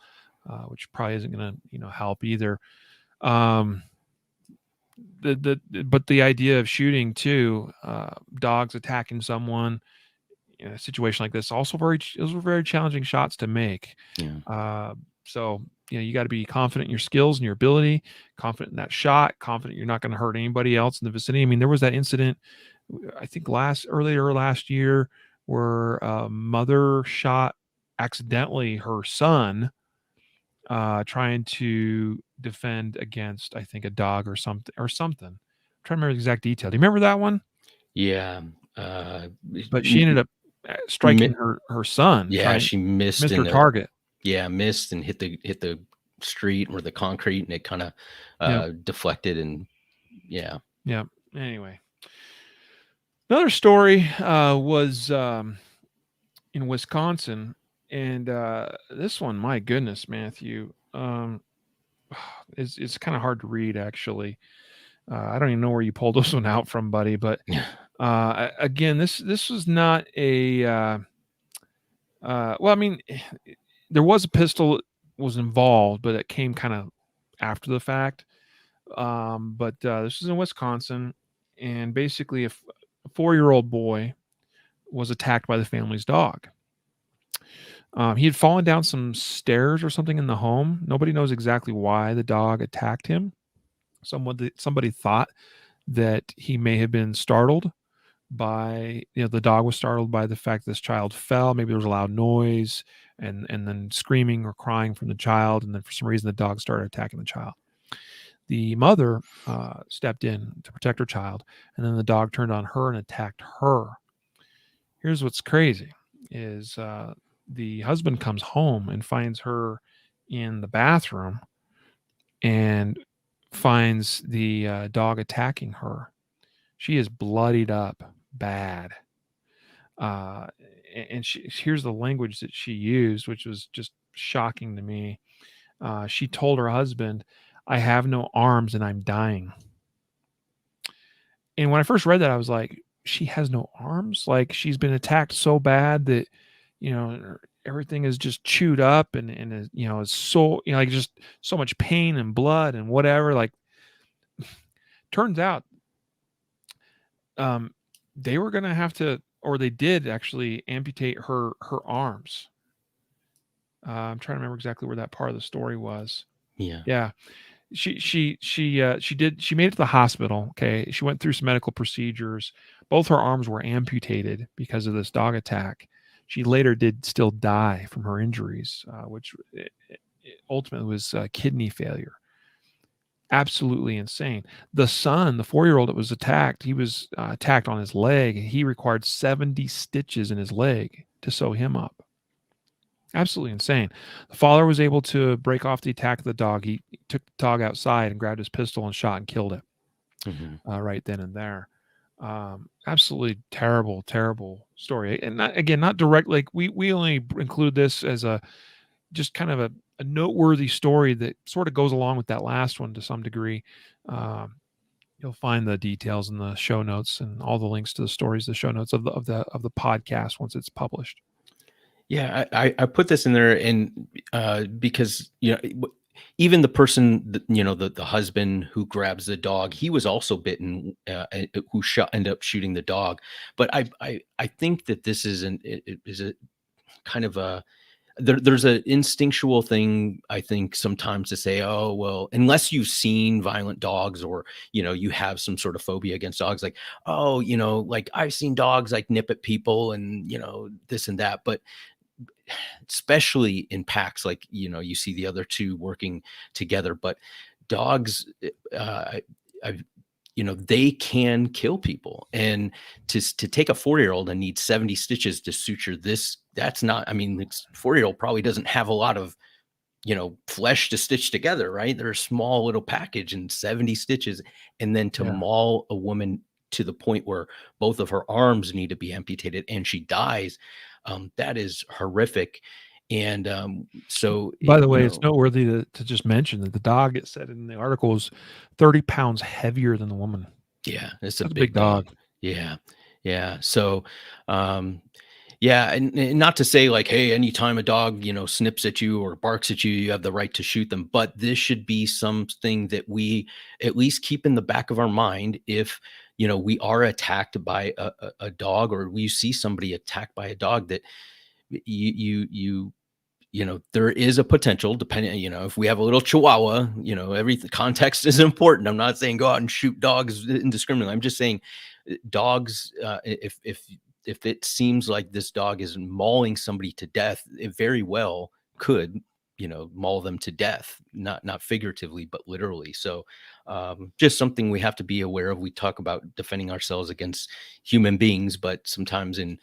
which probably isn't going to, help either. Um, but the idea of shooting too, dogs attacking someone in a situation like this, also those were very challenging shots to make. yeah, So, you got to be confident in your skills and your ability, confident in that shot, confident you're not going to hurt anybody else in the vicinity. I mean, there was that incident, I think earlier last year, where a mother shot accidentally her son, trying to defend against, I think, a dog or something. I'm trying to remember the exact detail. Do you remember that one? yeah. But she ended up striking her son, Yeah, she missed missed in her the target. yeah, missed and hit the street or the concrete, and it kind of Yeah. deflected, and yeah. Yeah. Anyway, another story was in Wisconsin, and this one, my goodness, Matthew, it's kind of hard to read actually. I don't even know where you pulled this one out from, buddy. But again, this was not a. Well, I mean, there was a pistol was involved, but it came kind of after the fact. But this is in Wisconsin, and basically, a 4-year-old boy was attacked by the family's dog. He had fallen down some stairs or something in the home. Nobody knows exactly why the dog attacked him. Somebody thought that he may have been startled by, the dog was startled by the fact this child fell. Maybe there was a loud noise and then screaming or crying from the child. And then for some reason, the dog started attacking the child. The mother stepped in to protect her child, and then the dog turned on her and attacked her. Here's what's crazy is the husband comes home and finds her in the bathroom and finds the dog attacking her. She is bloodied up bad. And here's the language that she used, which was just shocking to me. She told her husband, "I have no arms and I'm dying." And when I first read that, I was like, she has no arms? Like, she's been attacked so bad that, everything is just chewed up and is, is so, like just so much pain and blood and whatever. Like, turns out, they were going to have to, or they did actually amputate her arms. I'm trying to remember exactly where that part of the story was. Yeah. Yeah. She made it to the hospital. Okay. She went through some medical procedures. Both her arms were amputated because of this dog attack. She later did still die from her injuries, which it ultimately was kidney failure. Absolutely insane. The son, the 4-year-old that was attacked, he was attacked on his leg. He required 70 stitches in his leg to sew him up. Absolutely insane. The father was able to break off the attack of the dog. He took the dog outside and grabbed his pistol and shot and killed it right then and there. Absolutely terrible, terrible story. And not direct. Like we only include this as a just kind of a noteworthy story that sort of goes along with that last one to some degree. You'll find the details in the show notes and all the links to the stories, the show notes of the podcast once it's published. Yeah, I put this in there, and because even the person the husband who grabs the dog, he was also bitten, who ended up shooting the dog. But I think that this is is a kind of there's an instinctual thing, I think, sometimes to say, oh, well, unless you've seen violent dogs, or, you have some sort of phobia against dogs, like, oh, like I've seen dogs like nip at people and, this and that. But especially in packs, like, you see the other two working together, but dogs, I've, they can kill people. And to take a 4-year-old and need 70 stitches to suture this, that's not, I mean, this 4-year-old probably doesn't have a lot of, flesh to stitch together, right? They're a small little package, and 70 stitches. And then to Yeah. maul a woman to the point where both of her arms need to be amputated and she dies, that is horrific. And so, By the way, it's noteworthy to just mention that the dog, it said in the article, is 30 pounds heavier than the woman. yeah, it's a That's a big big dog. Yeah. Yeah. So, yeah, and not to say like, hey, anytime a dog, snips at you or barks at you, you have the right to shoot them. But this should be something that we at least keep in the back of our mind if, we are attacked by a dog, or we see somebody attacked by a dog, that there is a potential, depending, if we have a little chihuahua, every context is important. I'm not saying go out and shoot dogs indiscriminately. I'm just saying dogs, if it seems like this dog is mauling somebody to death, it very well could, maul them to death, not figuratively, but literally. So, just something we have to be aware of. We talk about defending ourselves against human beings, but sometimes it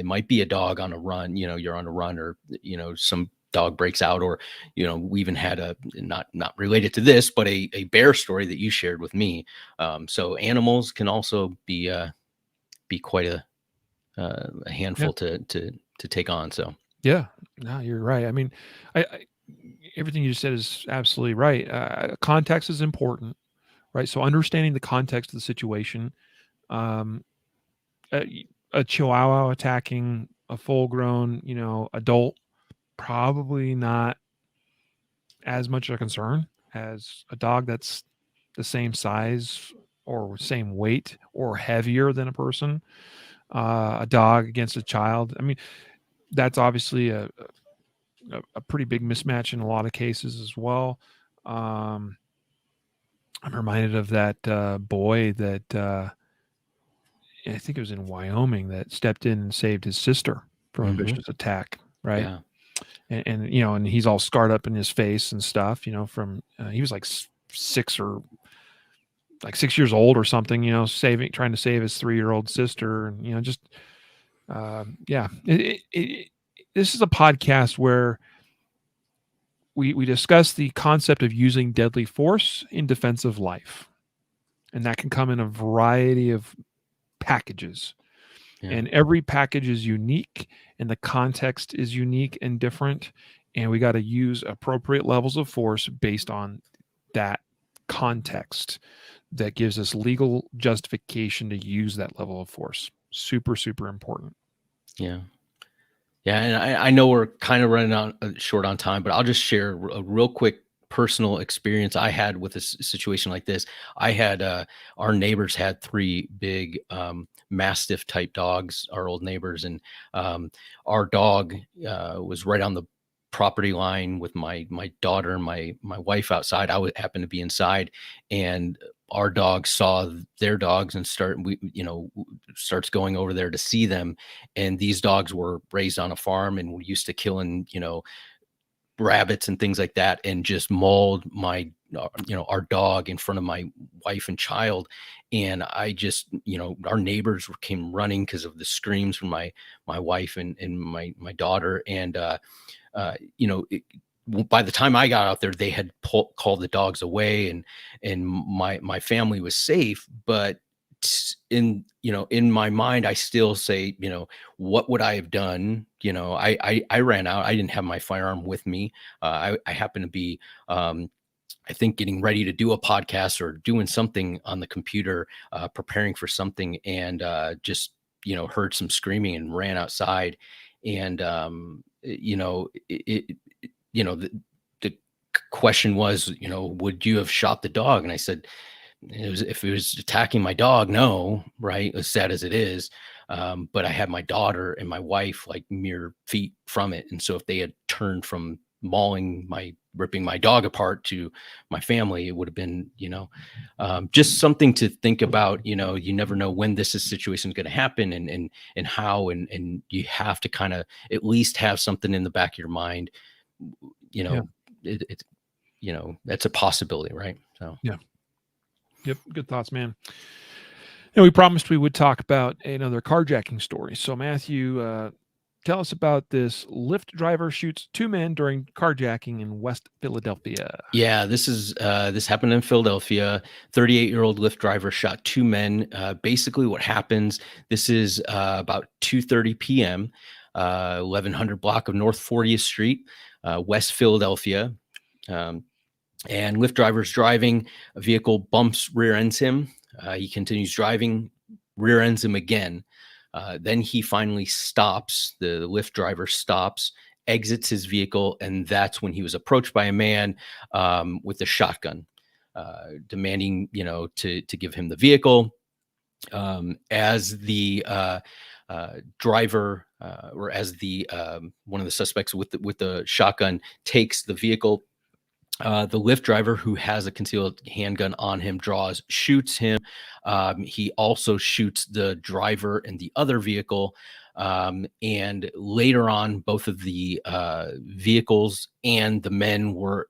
might be a dog on a run, you're on a run, or, some dog breaks out, or, we even had a, not related to this, but a bear story that you shared with me. So animals can also be quite a Yeah. handful to take on. So, Yeah. No, you're right. I mean, I everything you said is absolutely right. Context is important, right? So understanding the context of the situation. Um, a chihuahua attacking a full-grown, adult, probably not as much a concern as a dog that's the same size or same weight or heavier than a person. A dog against a child. I mean, that's obviously a pretty big mismatch in a lot of cases as well. Um, I'm reminded of that boy that I think it was in Wyoming that stepped in and saved his sister from a mhm, vicious attack, right? yeah. And he's all scarred up in his face and stuff, from he was like 6 years old or something, trying to save his 3-year-old sister, and just yeah. This is a podcast where we discuss the concept of using deadly force in defense of life, and that can come in a variety of packages. Yeah. And every package is unique, and the context is unique and different, and we got to use appropriate levels of force based on that context that gives us legal justification to use that level of force. Super, super important. Yeah. Yeah, and I know we're kind of running on short on time, but I'll just share a real quick personal experience I had with a situation like this. I had our neighbors had three big mastiff type dogs, our old neighbors, and our dog was right on the property line with my daughter and my wife outside. I would happen to be inside, and our dog saw their dogs and starts going over there to see them. And these dogs were raised on a farm and were used to killing, rabbits and things like that, and just mauled our dog in front of my wife and child. And I just, our neighbors came running because of the screams from my wife and my daughter. And by the time I got out there, they had called the dogs away, and my family was safe. But in my mind, I still say, what would I have done? I ran out. I didn't have my firearm with me. I happened to be, I think, getting ready to do a podcast or doing something on the computer, preparing for something, and just heard some screaming and ran outside. And the question was, would you have shot the dog? And I said, if it was attacking my dog, no, right? As sad as it is. But I had my daughter and my wife like mere feet from it. And so if they had turned from ripping my dog apart to my family, it would have been, just something to think about. You never know when situation is going to happen, and how, and you have to kind of at least have something in the back of your mind. Yeah. It's that's a possibility, right? So Yeah. Yep. Good thoughts, man. And we promised we would talk about another carjacking story. So Matthew, tell us about this Lyft driver shoots 2 men during carjacking in West Philadelphia. yeah, this happened in Philadelphia. 38-year-old Lyft driver shot 2 men. Basically, what happens? This is about 2:30 p.m. 1100 block of North 40th Street, West Philadelphia. And Lyft driver's driving. A vehicle bumps, rear ends him. He continues driving, rear ends him again. Then he finally stops. The Lyft driver stops, exits his vehicle, and that's when he was approached by a man with a shotgun, demanding, to give him the vehicle. As the driver, or as the one of the suspects with the shotgun takes the vehicle, the Lyft driver, who has a concealed handgun on him, shoots him. He also shoots the driver in the other vehicle. And later on, both of the vehicles and the men were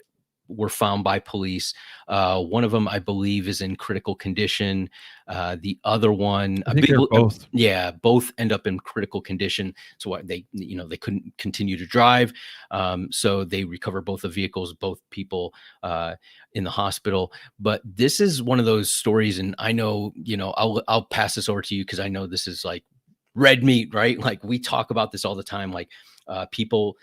found by police. One of them, I believe, is in critical condition. The other one, I think they're both. both end up in critical condition. So they couldn't continue to drive. So they recover both the vehicles, both people in the hospital. But this is one of those stories, and I know, I'll pass this over to you because I know this is like red meat, right? Like we talk about this all the time, like people,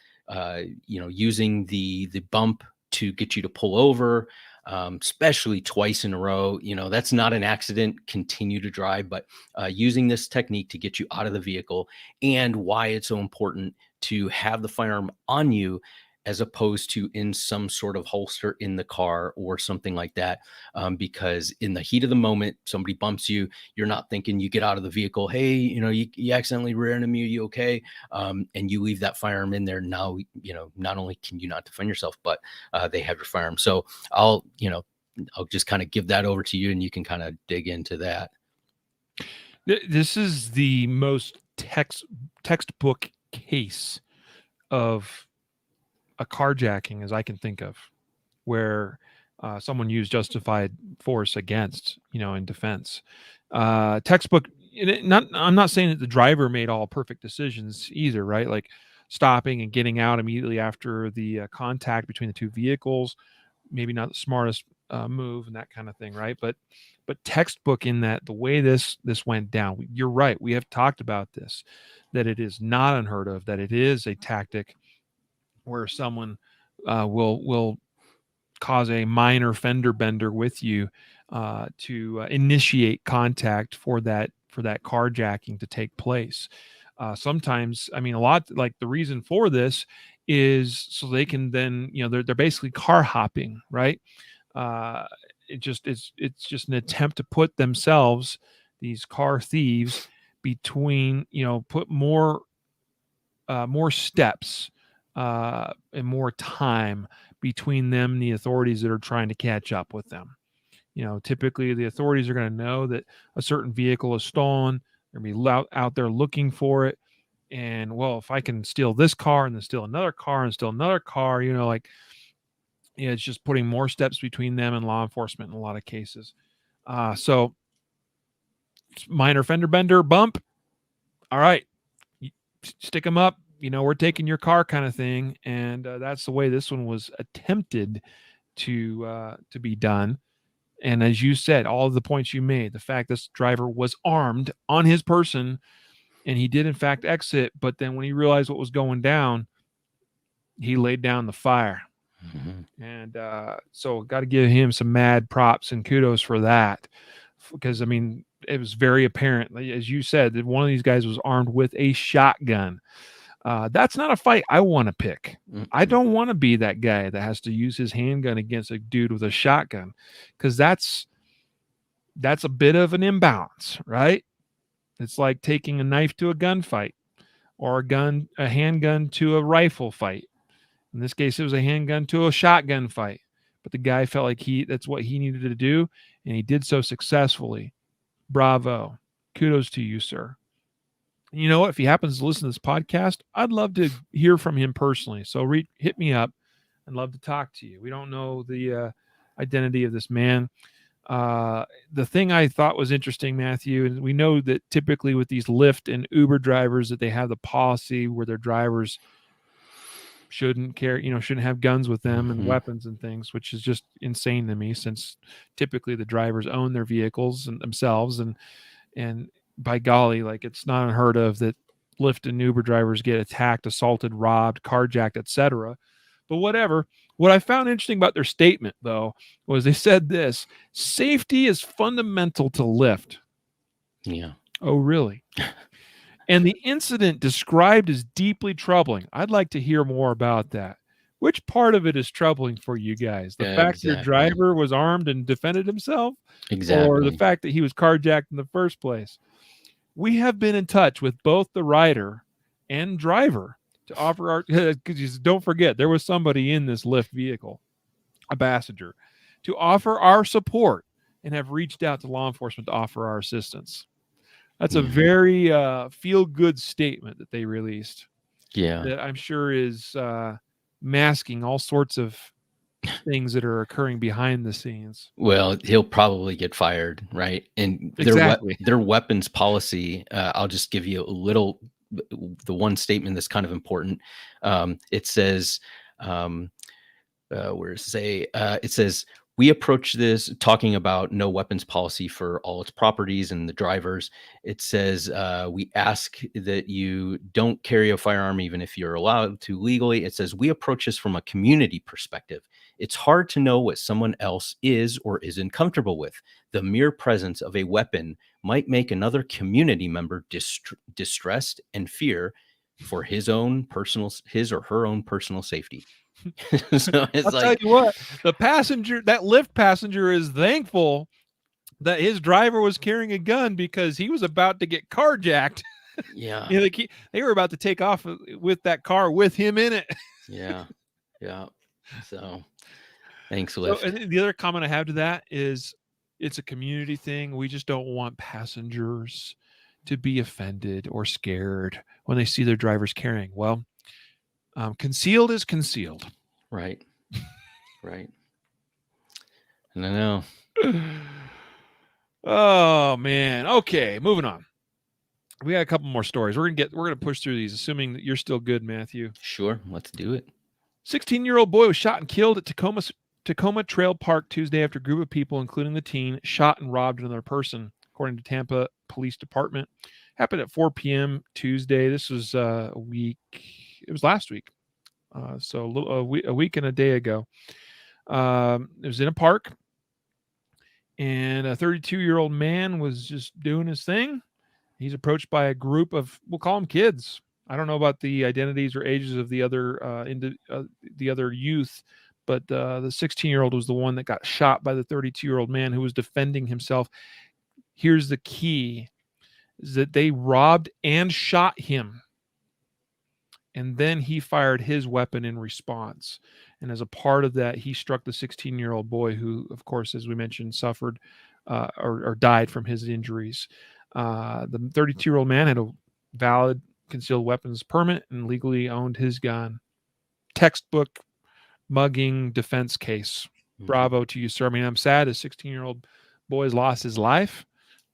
using the bump to get you to pull over, especially twice in a row. That's not an accident. Continue to drive, but using this technique to get you out of the vehicle, and why it's so important to have the firearm on you as opposed to in some sort of holster in the car or something like that. Because in the heat of the moment, somebody bumps you, you're not thinking, you get out of the vehicle, hey, you accidentally rear-ended me, are you okay? And you leave that firearm in there. Now, not only can you not defend yourself, but they have your firearm. So I'll just kind of give that over to you, and you can kind of dig into that. This is the most textbook case of a carjacking as I can think of, where someone used justified force against, in defense. Textbook. I'm not saying that the driver made all perfect decisions either, right? Like stopping and getting out immediately after the contact between the two vehicles, maybe not the smartest move and that kind of thing, right? But textbook in that the way this went down. You're right. We have talked about this, that it is not unheard of, that it is a tactic where someone will cause a minor fender bender with you to initiate contact for that carjacking to take place. Sometimes, a lot, like the reason for this is so they can then, they're basically car hopping, right? It's just an attempt to put themselves, these car thieves, between, put more steps and more time between them and the authorities that are trying to catch up with them. Typically the authorities are going to know that a certain vehicle is stolen. They're going to be out there looking for it. And well, if I can steal this car and then steal another car and steal another car, it's just putting more steps between them and law enforcement in a lot of cases. So minor fender bender bump. All right, stick them up. We're taking your car kind of thing. And that's the way this one was attempted to be done. And as you said, all of the points you made, the fact this driver was armed on his person and he did in fact exit, but then when he realized what was going down, he laid down the fire. Mm-hmm. And so got to give him some mad props and kudos for that. Because, it was very apparent, as you said, that one of these guys was armed with a shotgun. That's not a fight I want to pick. Mm-hmm. I don't want to be that guy that has to use his handgun against a dude with a shotgun, because that's a bit of an imbalance, right? It's like taking a knife to a gunfight, or a handgun to a rifle fight. In this case, it was a handgun to a shotgun fight. But the guy felt like that's what he needed to do, and he did so successfully. Bravo. Kudos to you, sir. And you know what? If he happens to listen to this podcast, I'd love to hear from him personally. So hit me up. I'd love to talk to you. We don't know the identity of this man. The thing I thought was interesting, Matthew, and we know that typically with these Lyft and Uber drivers that they have the policy where their drivers shouldn't have guns with them and weapons and things, which is just insane to me, since typically the drivers own their vehicles and themselves, and by golly, like, it's not unheard of that Lyft and Uber drivers get attacked, assaulted, robbed, carjacked, etc. But whatever. What I found interesting about their statement, though, was they said this: safety is fundamental to Lyft. Yeah. Oh, really? And the incident described as deeply troubling. I'd like to hear more about that. Which part of it is troubling for you guys? The fact your driver was armed and defended himself? Exactly. Or the fact that he was carjacked in the first place? We have been in touch with both the rider and driver to offer our, because don't forget, there was somebody in this Lyft vehicle, a passenger, to offer our support, and have reached out to law enforcement to offer our assistance. That's a very feel-good statement that they released. Yeah. That I'm sure is masking all sorts of things that are occurring behind the scenes. Well, he'll probably get fired, right? And their weapons policy, I'll just give you the one statement that's kind of important. It says, it says, we approach this talking about no weapons policy for all its properties and the drivers. It says, we ask that you don't carry a firearm even if you're allowed to legally. It says, we approach this from a community perspective. It's hard to know what someone else is or isn't comfortable with. The mere presence of a weapon might make another community member distressed and fear for his or her own personal safety. So it's I'll tell you what, that Lyft passenger is thankful that his driver was carrying a gun, because he was about to get carjacked. Yeah. They were about to take off with that car with him in it. Yeah. So thanks, Lyft. So, and the other comment I have to that is, it's a community thing. We just don't want passengers to be offended or scared when they see their drivers carrying. Well, concealed is concealed. Right. I know. Oh man. Okay, moving on. We got a couple more stories. We're gonna push through these, assuming that you're still good, Matthew. Sure, let's do it. 16-year-old boy was shot and killed at Tacoma Trail Park Tuesday after a group of people, including the teen, shot and robbed another person, according to Tampa Police Department. Happened at 4 p.m. Tuesday. This was a week. It was last week. So a week and a day ago. It was in a park, and a 32-year-old man was just doing his thing. He's approached by a group of, we'll call them kids. I don't know about the identities or ages of the other youth, but the 16-year-old was the one that got shot by the 32-year-old man who was defending himself. Here's the key, is that they robbed and shot him. And then he fired his weapon in response. And as a part of that, he struck the 16-year-old boy who, of course, as we mentioned, suffered or died from his injuries. The 32-year-old man had a valid concealed weapons permit and legally owned his gun. Textbook mugging defense case. Bravo to you, sir. I mean, I'm sad a 16-year-old boy has lost his life.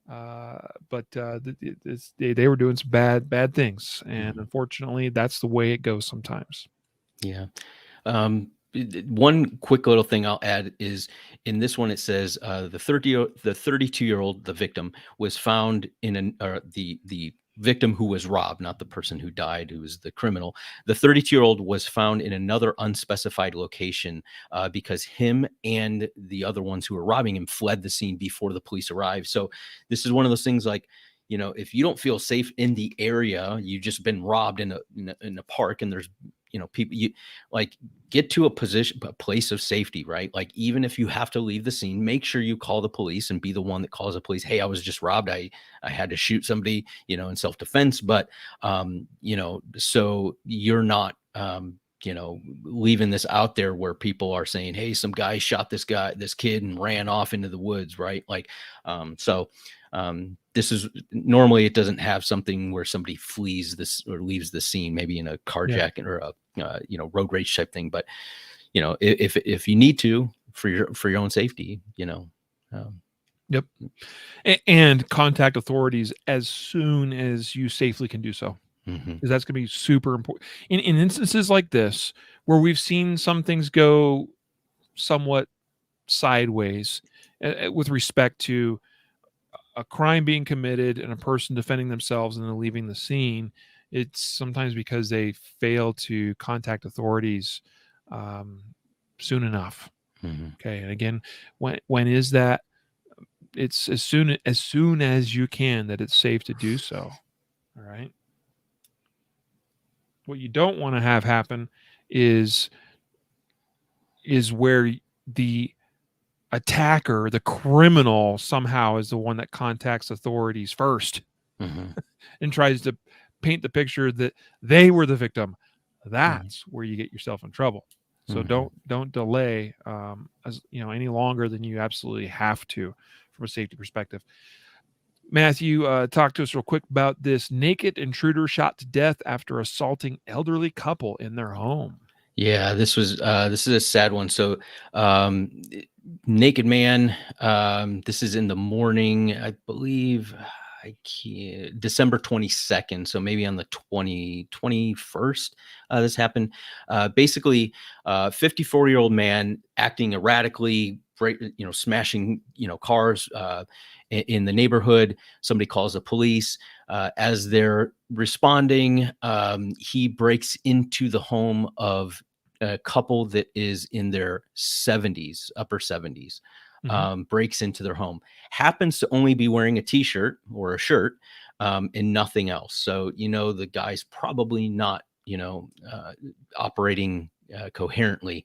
But they were doing some bad things, and unfortunately, that's the way it goes sometimes. Yeah. One quick little thing I'll add is, in this one it says the 32-year-old, the victim, was found in the victim who was robbed, not the person who died, who was the criminal. The 32-year-old was found in another unspecified location because him and the other ones who were robbing him fled the scene before the police arrived. So this is one of those things, like, if you don't feel safe in the area, you've just been robbed in a park, and there's people, you like get to a place of safety, right? Like, even if you have to leave the scene, make sure you call the police and be the one that calls the police. Hey, I was just robbed. I had to shoot somebody, in self-defense, but, so you're not, leaving this out there where people are saying, hey, some guy shot this kid and ran off into the woods, right? Like, this is normally, it doesn't have something where somebody flees this or leaves the scene, maybe in a carjacking or a, road rage type thing. But, if you need to, for your own safety, Yep. And contact authorities as soon as you safely can do so. Because that's going to be super important in instances like this, where we've seen some things go somewhat sideways with respect to a crime being committed and a person defending themselves and then leaving the scene. It's sometimes because they fail to contact authorities soon enough. Okay. And again, when is that? It's as soon as you can, that it's safe to do so. All right. What you don't want to have happen is where the attacker, the criminal, somehow is the one that contacts authorities first and tries to paint the picture that they were the victim. That's where you get yourself in trouble. So don't delay any longer than you absolutely have to from a safety perspective. Matthew, talk to us real quick about this naked intruder shot to death after assaulting elderly couple in their home. Yeah, this is a sad one. So, naked man. This is in the morning, I believe. December 22nd. So maybe on the 21st, this happened. Basically, 54-year-old man acting erratically, smashing, cars in the neighborhood. Somebody calls the police. As they're responding, he breaks into the home of a couple that is in their 70s, upper 70s. Breaks into their home, happens to only be wearing a t-shirt or a shirt, and nothing else. So, the guy's probably not, operating coherently.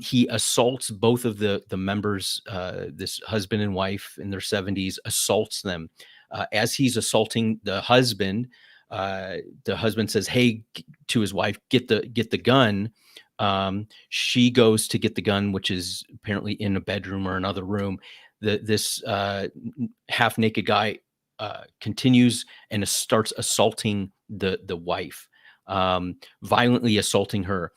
He assaults both of the members, this husband and wife in their 70s, assaults them. As he's assaulting the husband says, hey, to his wife, get the gun. She goes to get the gun, which is apparently in a bedroom or another room. This half naked guy continues and starts assaulting the wife, violently assaulting her.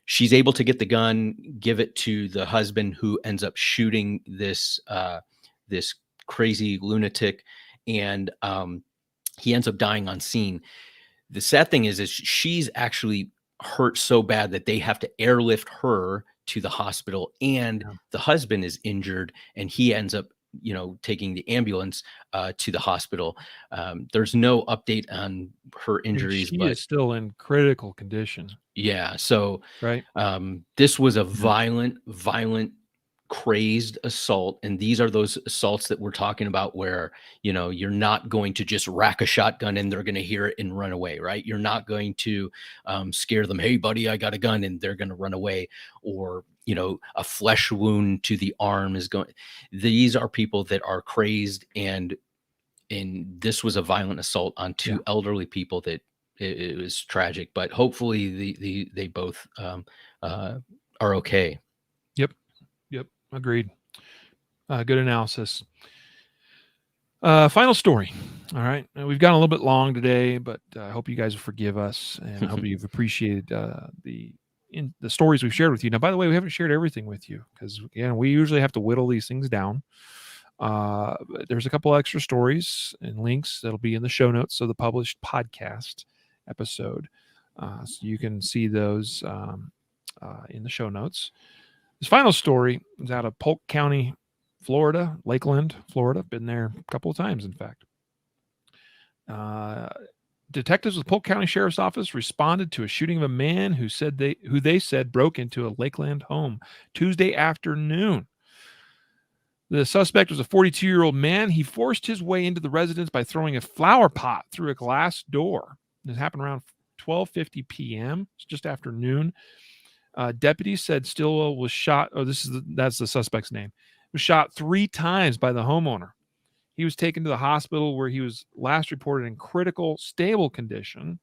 She's able to get the gun, give it to the husband, who ends up shooting this crazy lunatic, and he ends up dying on scene. The sad thing is she's actually hurt so bad that they have to airlift her to the hospital, and the husband is injured, and he ends up taking the ambulance to the hospital. There's no update on her injuries, She but is still in critical condition. Yeah, so right. This was a violent, crazed assault, and these are those assaults that we're talking about where you're not going to just rack a shotgun and they're going to hear it and run away, right? You're not going to scare them, hey buddy, I got a gun, and they're going to run away, or a flesh wound to the arm is going. These are people that are crazed, and this was a violent assault on two elderly people that it was tragic, but hopefully they both are okay. Yep. Agreed. Good analysis. Final story. All right. We've gone a little bit long today, but I hope you guys will forgive us, and I hope you've appreciated the stories we've shared with you. Now, by the way, we haven't shared everything with you because we usually have to whittle these things down. There's a couple extra stories and links that'll be in the show notes of the published podcast episode. So you can see those in the show notes. This final story is out of Polk County, Florida, Lakeland, Florida. Been there a couple of times, in fact. Detectives with Polk County Sheriff's Office responded to a shooting of a man who they said broke into a Lakeland home Tuesday afternoon. The suspect was a 42-year-old man. He forced his way into the residence by throwing a flower pot through a glass door. This happened around 12:50 p.m. It's just after noon. Deputies said Stillwell was shot. Oh, that's the suspect's name. Was shot 3 times by the homeowner. He was taken to the hospital where he was last reported in critical, stable condition.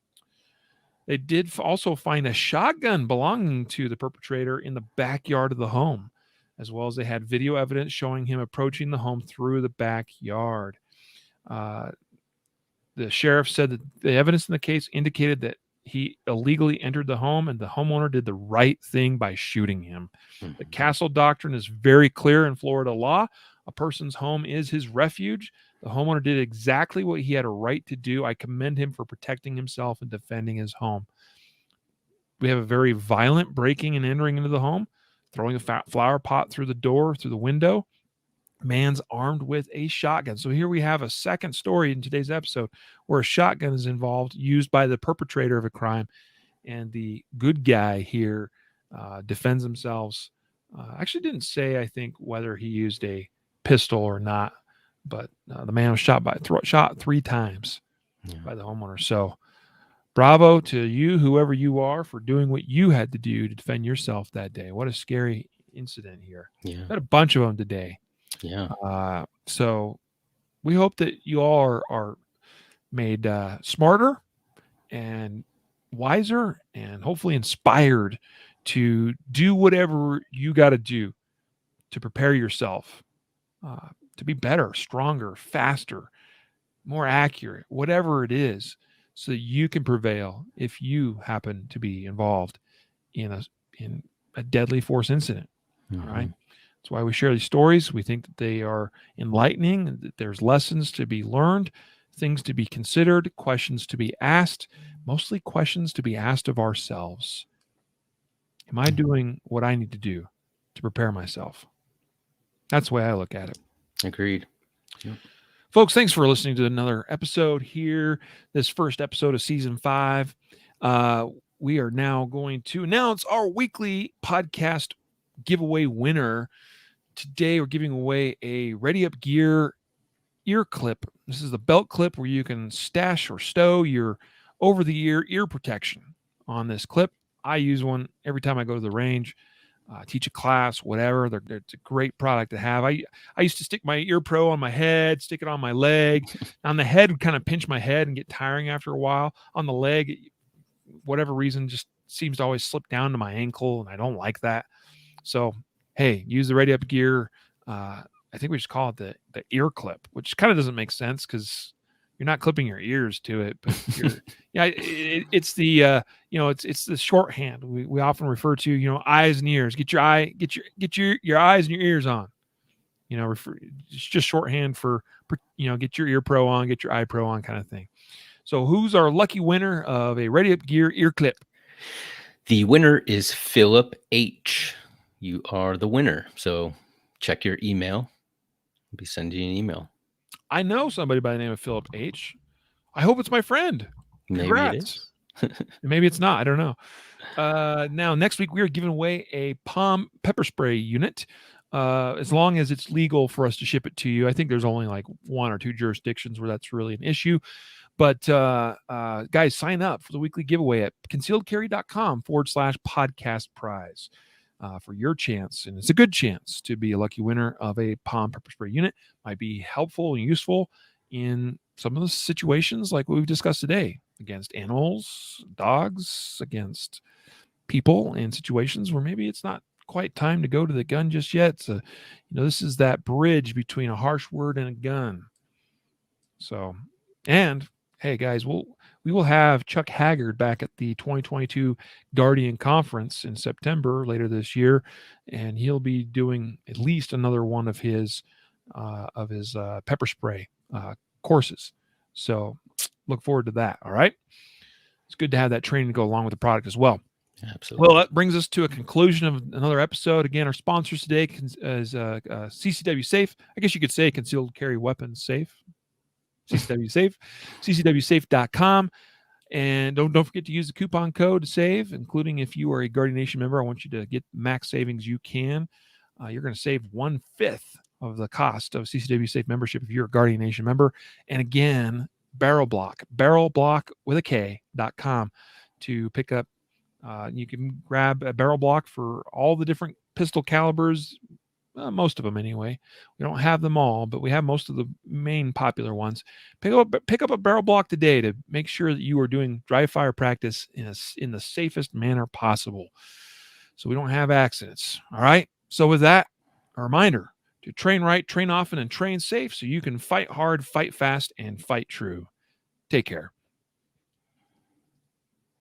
They did also find a shotgun belonging to the perpetrator in the backyard of the home, as well as they had video evidence showing him approaching the home through the backyard. The sheriff said that the evidence in the case indicated that he illegally entered the home and the homeowner did the right thing by shooting him. The castle doctrine is very clear in Florida law. A person's home is his refuge. The homeowner did exactly what he had a right to do. I commend him for protecting himself and defending his home. We have a very violent breaking and entering into the home, throwing a flower pot through the door, through the window. Man's armed with a shotgun. So here we have a second story in today's episode where a shotgun is involved, used by the perpetrator of a crime, and the good guy here defends themselves. Actually didn't say, I think, whether he used a pistol or not, but the man was shot 3 times by the homeowner. So bravo to you, whoever you are, for doing what you had to do to defend yourself that day. What a scary incident here. Yeah. Got a bunch of them today. Yeah. So we hope that you all are made smarter and wiser and hopefully inspired to do whatever you got to do to prepare yourself to be better, stronger, faster, more accurate, whatever it is, so that you can prevail if you happen to be involved in a deadly force incident. All right. That's why we share these stories. We think that they are enlightening, that there's lessons to be learned, things to be considered, questions to be asked, mostly questions to be asked of ourselves. Am I doing what I need to do to prepare myself? That's the way I look at it. Agreed. Yep. Folks, thanks for listening to another episode here, this first episode of season 5. We are now going to announce our weekly podcast giveaway winner. Today, we're giving away a Ready Up Gear ear clip. This is the belt clip where you can stash or stow your over-the-ear ear protection on this clip. I use one every time I go to the range, teach a class, whatever. It's a great product to have. I used to stick my ear pro on my head, stick it on my leg. On the head would kind of pinch my head and get tiring after a while. On the leg, whatever reason, just seems to always slip down to my ankle, and I don't like that. So, hey, use the Ready Up Gear. I think we just call it the ear clip, which kind of doesn't make sense because you're not clipping your ears to it, but it's the it's the shorthand we often refer to, eyes and ears. Get your eyes and your ears on. It's just shorthand for get your ear pro on, get your eye pro on, kind of thing. So, who's our lucky winner of a Ready Up Gear ear clip? The winner is Philip H. You are the winner. So check your email. I'll be sending you an email. I know somebody by the name of Philip H. I hope it's my friend. Congrats. Maybe it is. Maybe it's not. I don't know. Now, next week, we are giving away a palm pepper spray unit. As long as it's legal for us to ship it to you. I think there's only like 1 or 2 jurisdictions where that's really an issue. But guys, sign up for the weekly giveaway at concealedcarry.com/podcast prize for your chance. And it's a good chance to be a lucky winner of a palm pepper spray unit. Might be helpful and useful in some of the situations like what we've discussed today, against animals, dogs, against people, in situations where maybe it's not quite time to go to the gun just yet. So, this is that bridge between a harsh word and a gun. So, and hey guys, we will have Chuck Haggard back at the 2022 Guardian Conference in September later this year, and he'll be doing at least another one of his pepper spray courses. So look forward to that. All right. It's good to have that training to go along with the product as well. Absolutely. Well, that brings us to a conclusion of another episode. Again, our sponsors today is CCW Safe. I guess you could say Concealed Carry Weapons Safe. CCW Safe, ccwsafe.com. And don't forget to use the coupon code to save, including if you are a Guardian Nation member. I want you to get max savings you can. You're going to save 1/5 of the cost of CCW Safe membership if you're a Guardian Nation member. And again, barrel block with a K.com to pick up. You can grab a barrel block for all the different pistol calibers, most of them anyway. We don't have them all, but we have most of the main popular ones. Pick up a barrel block today to make sure that you are doing dry fire practice in the safest manner possible, so we don't have accidents. All right. So with that, a reminder to train right, train often, and train safe so you can fight hard, fight fast, and fight true. Take care.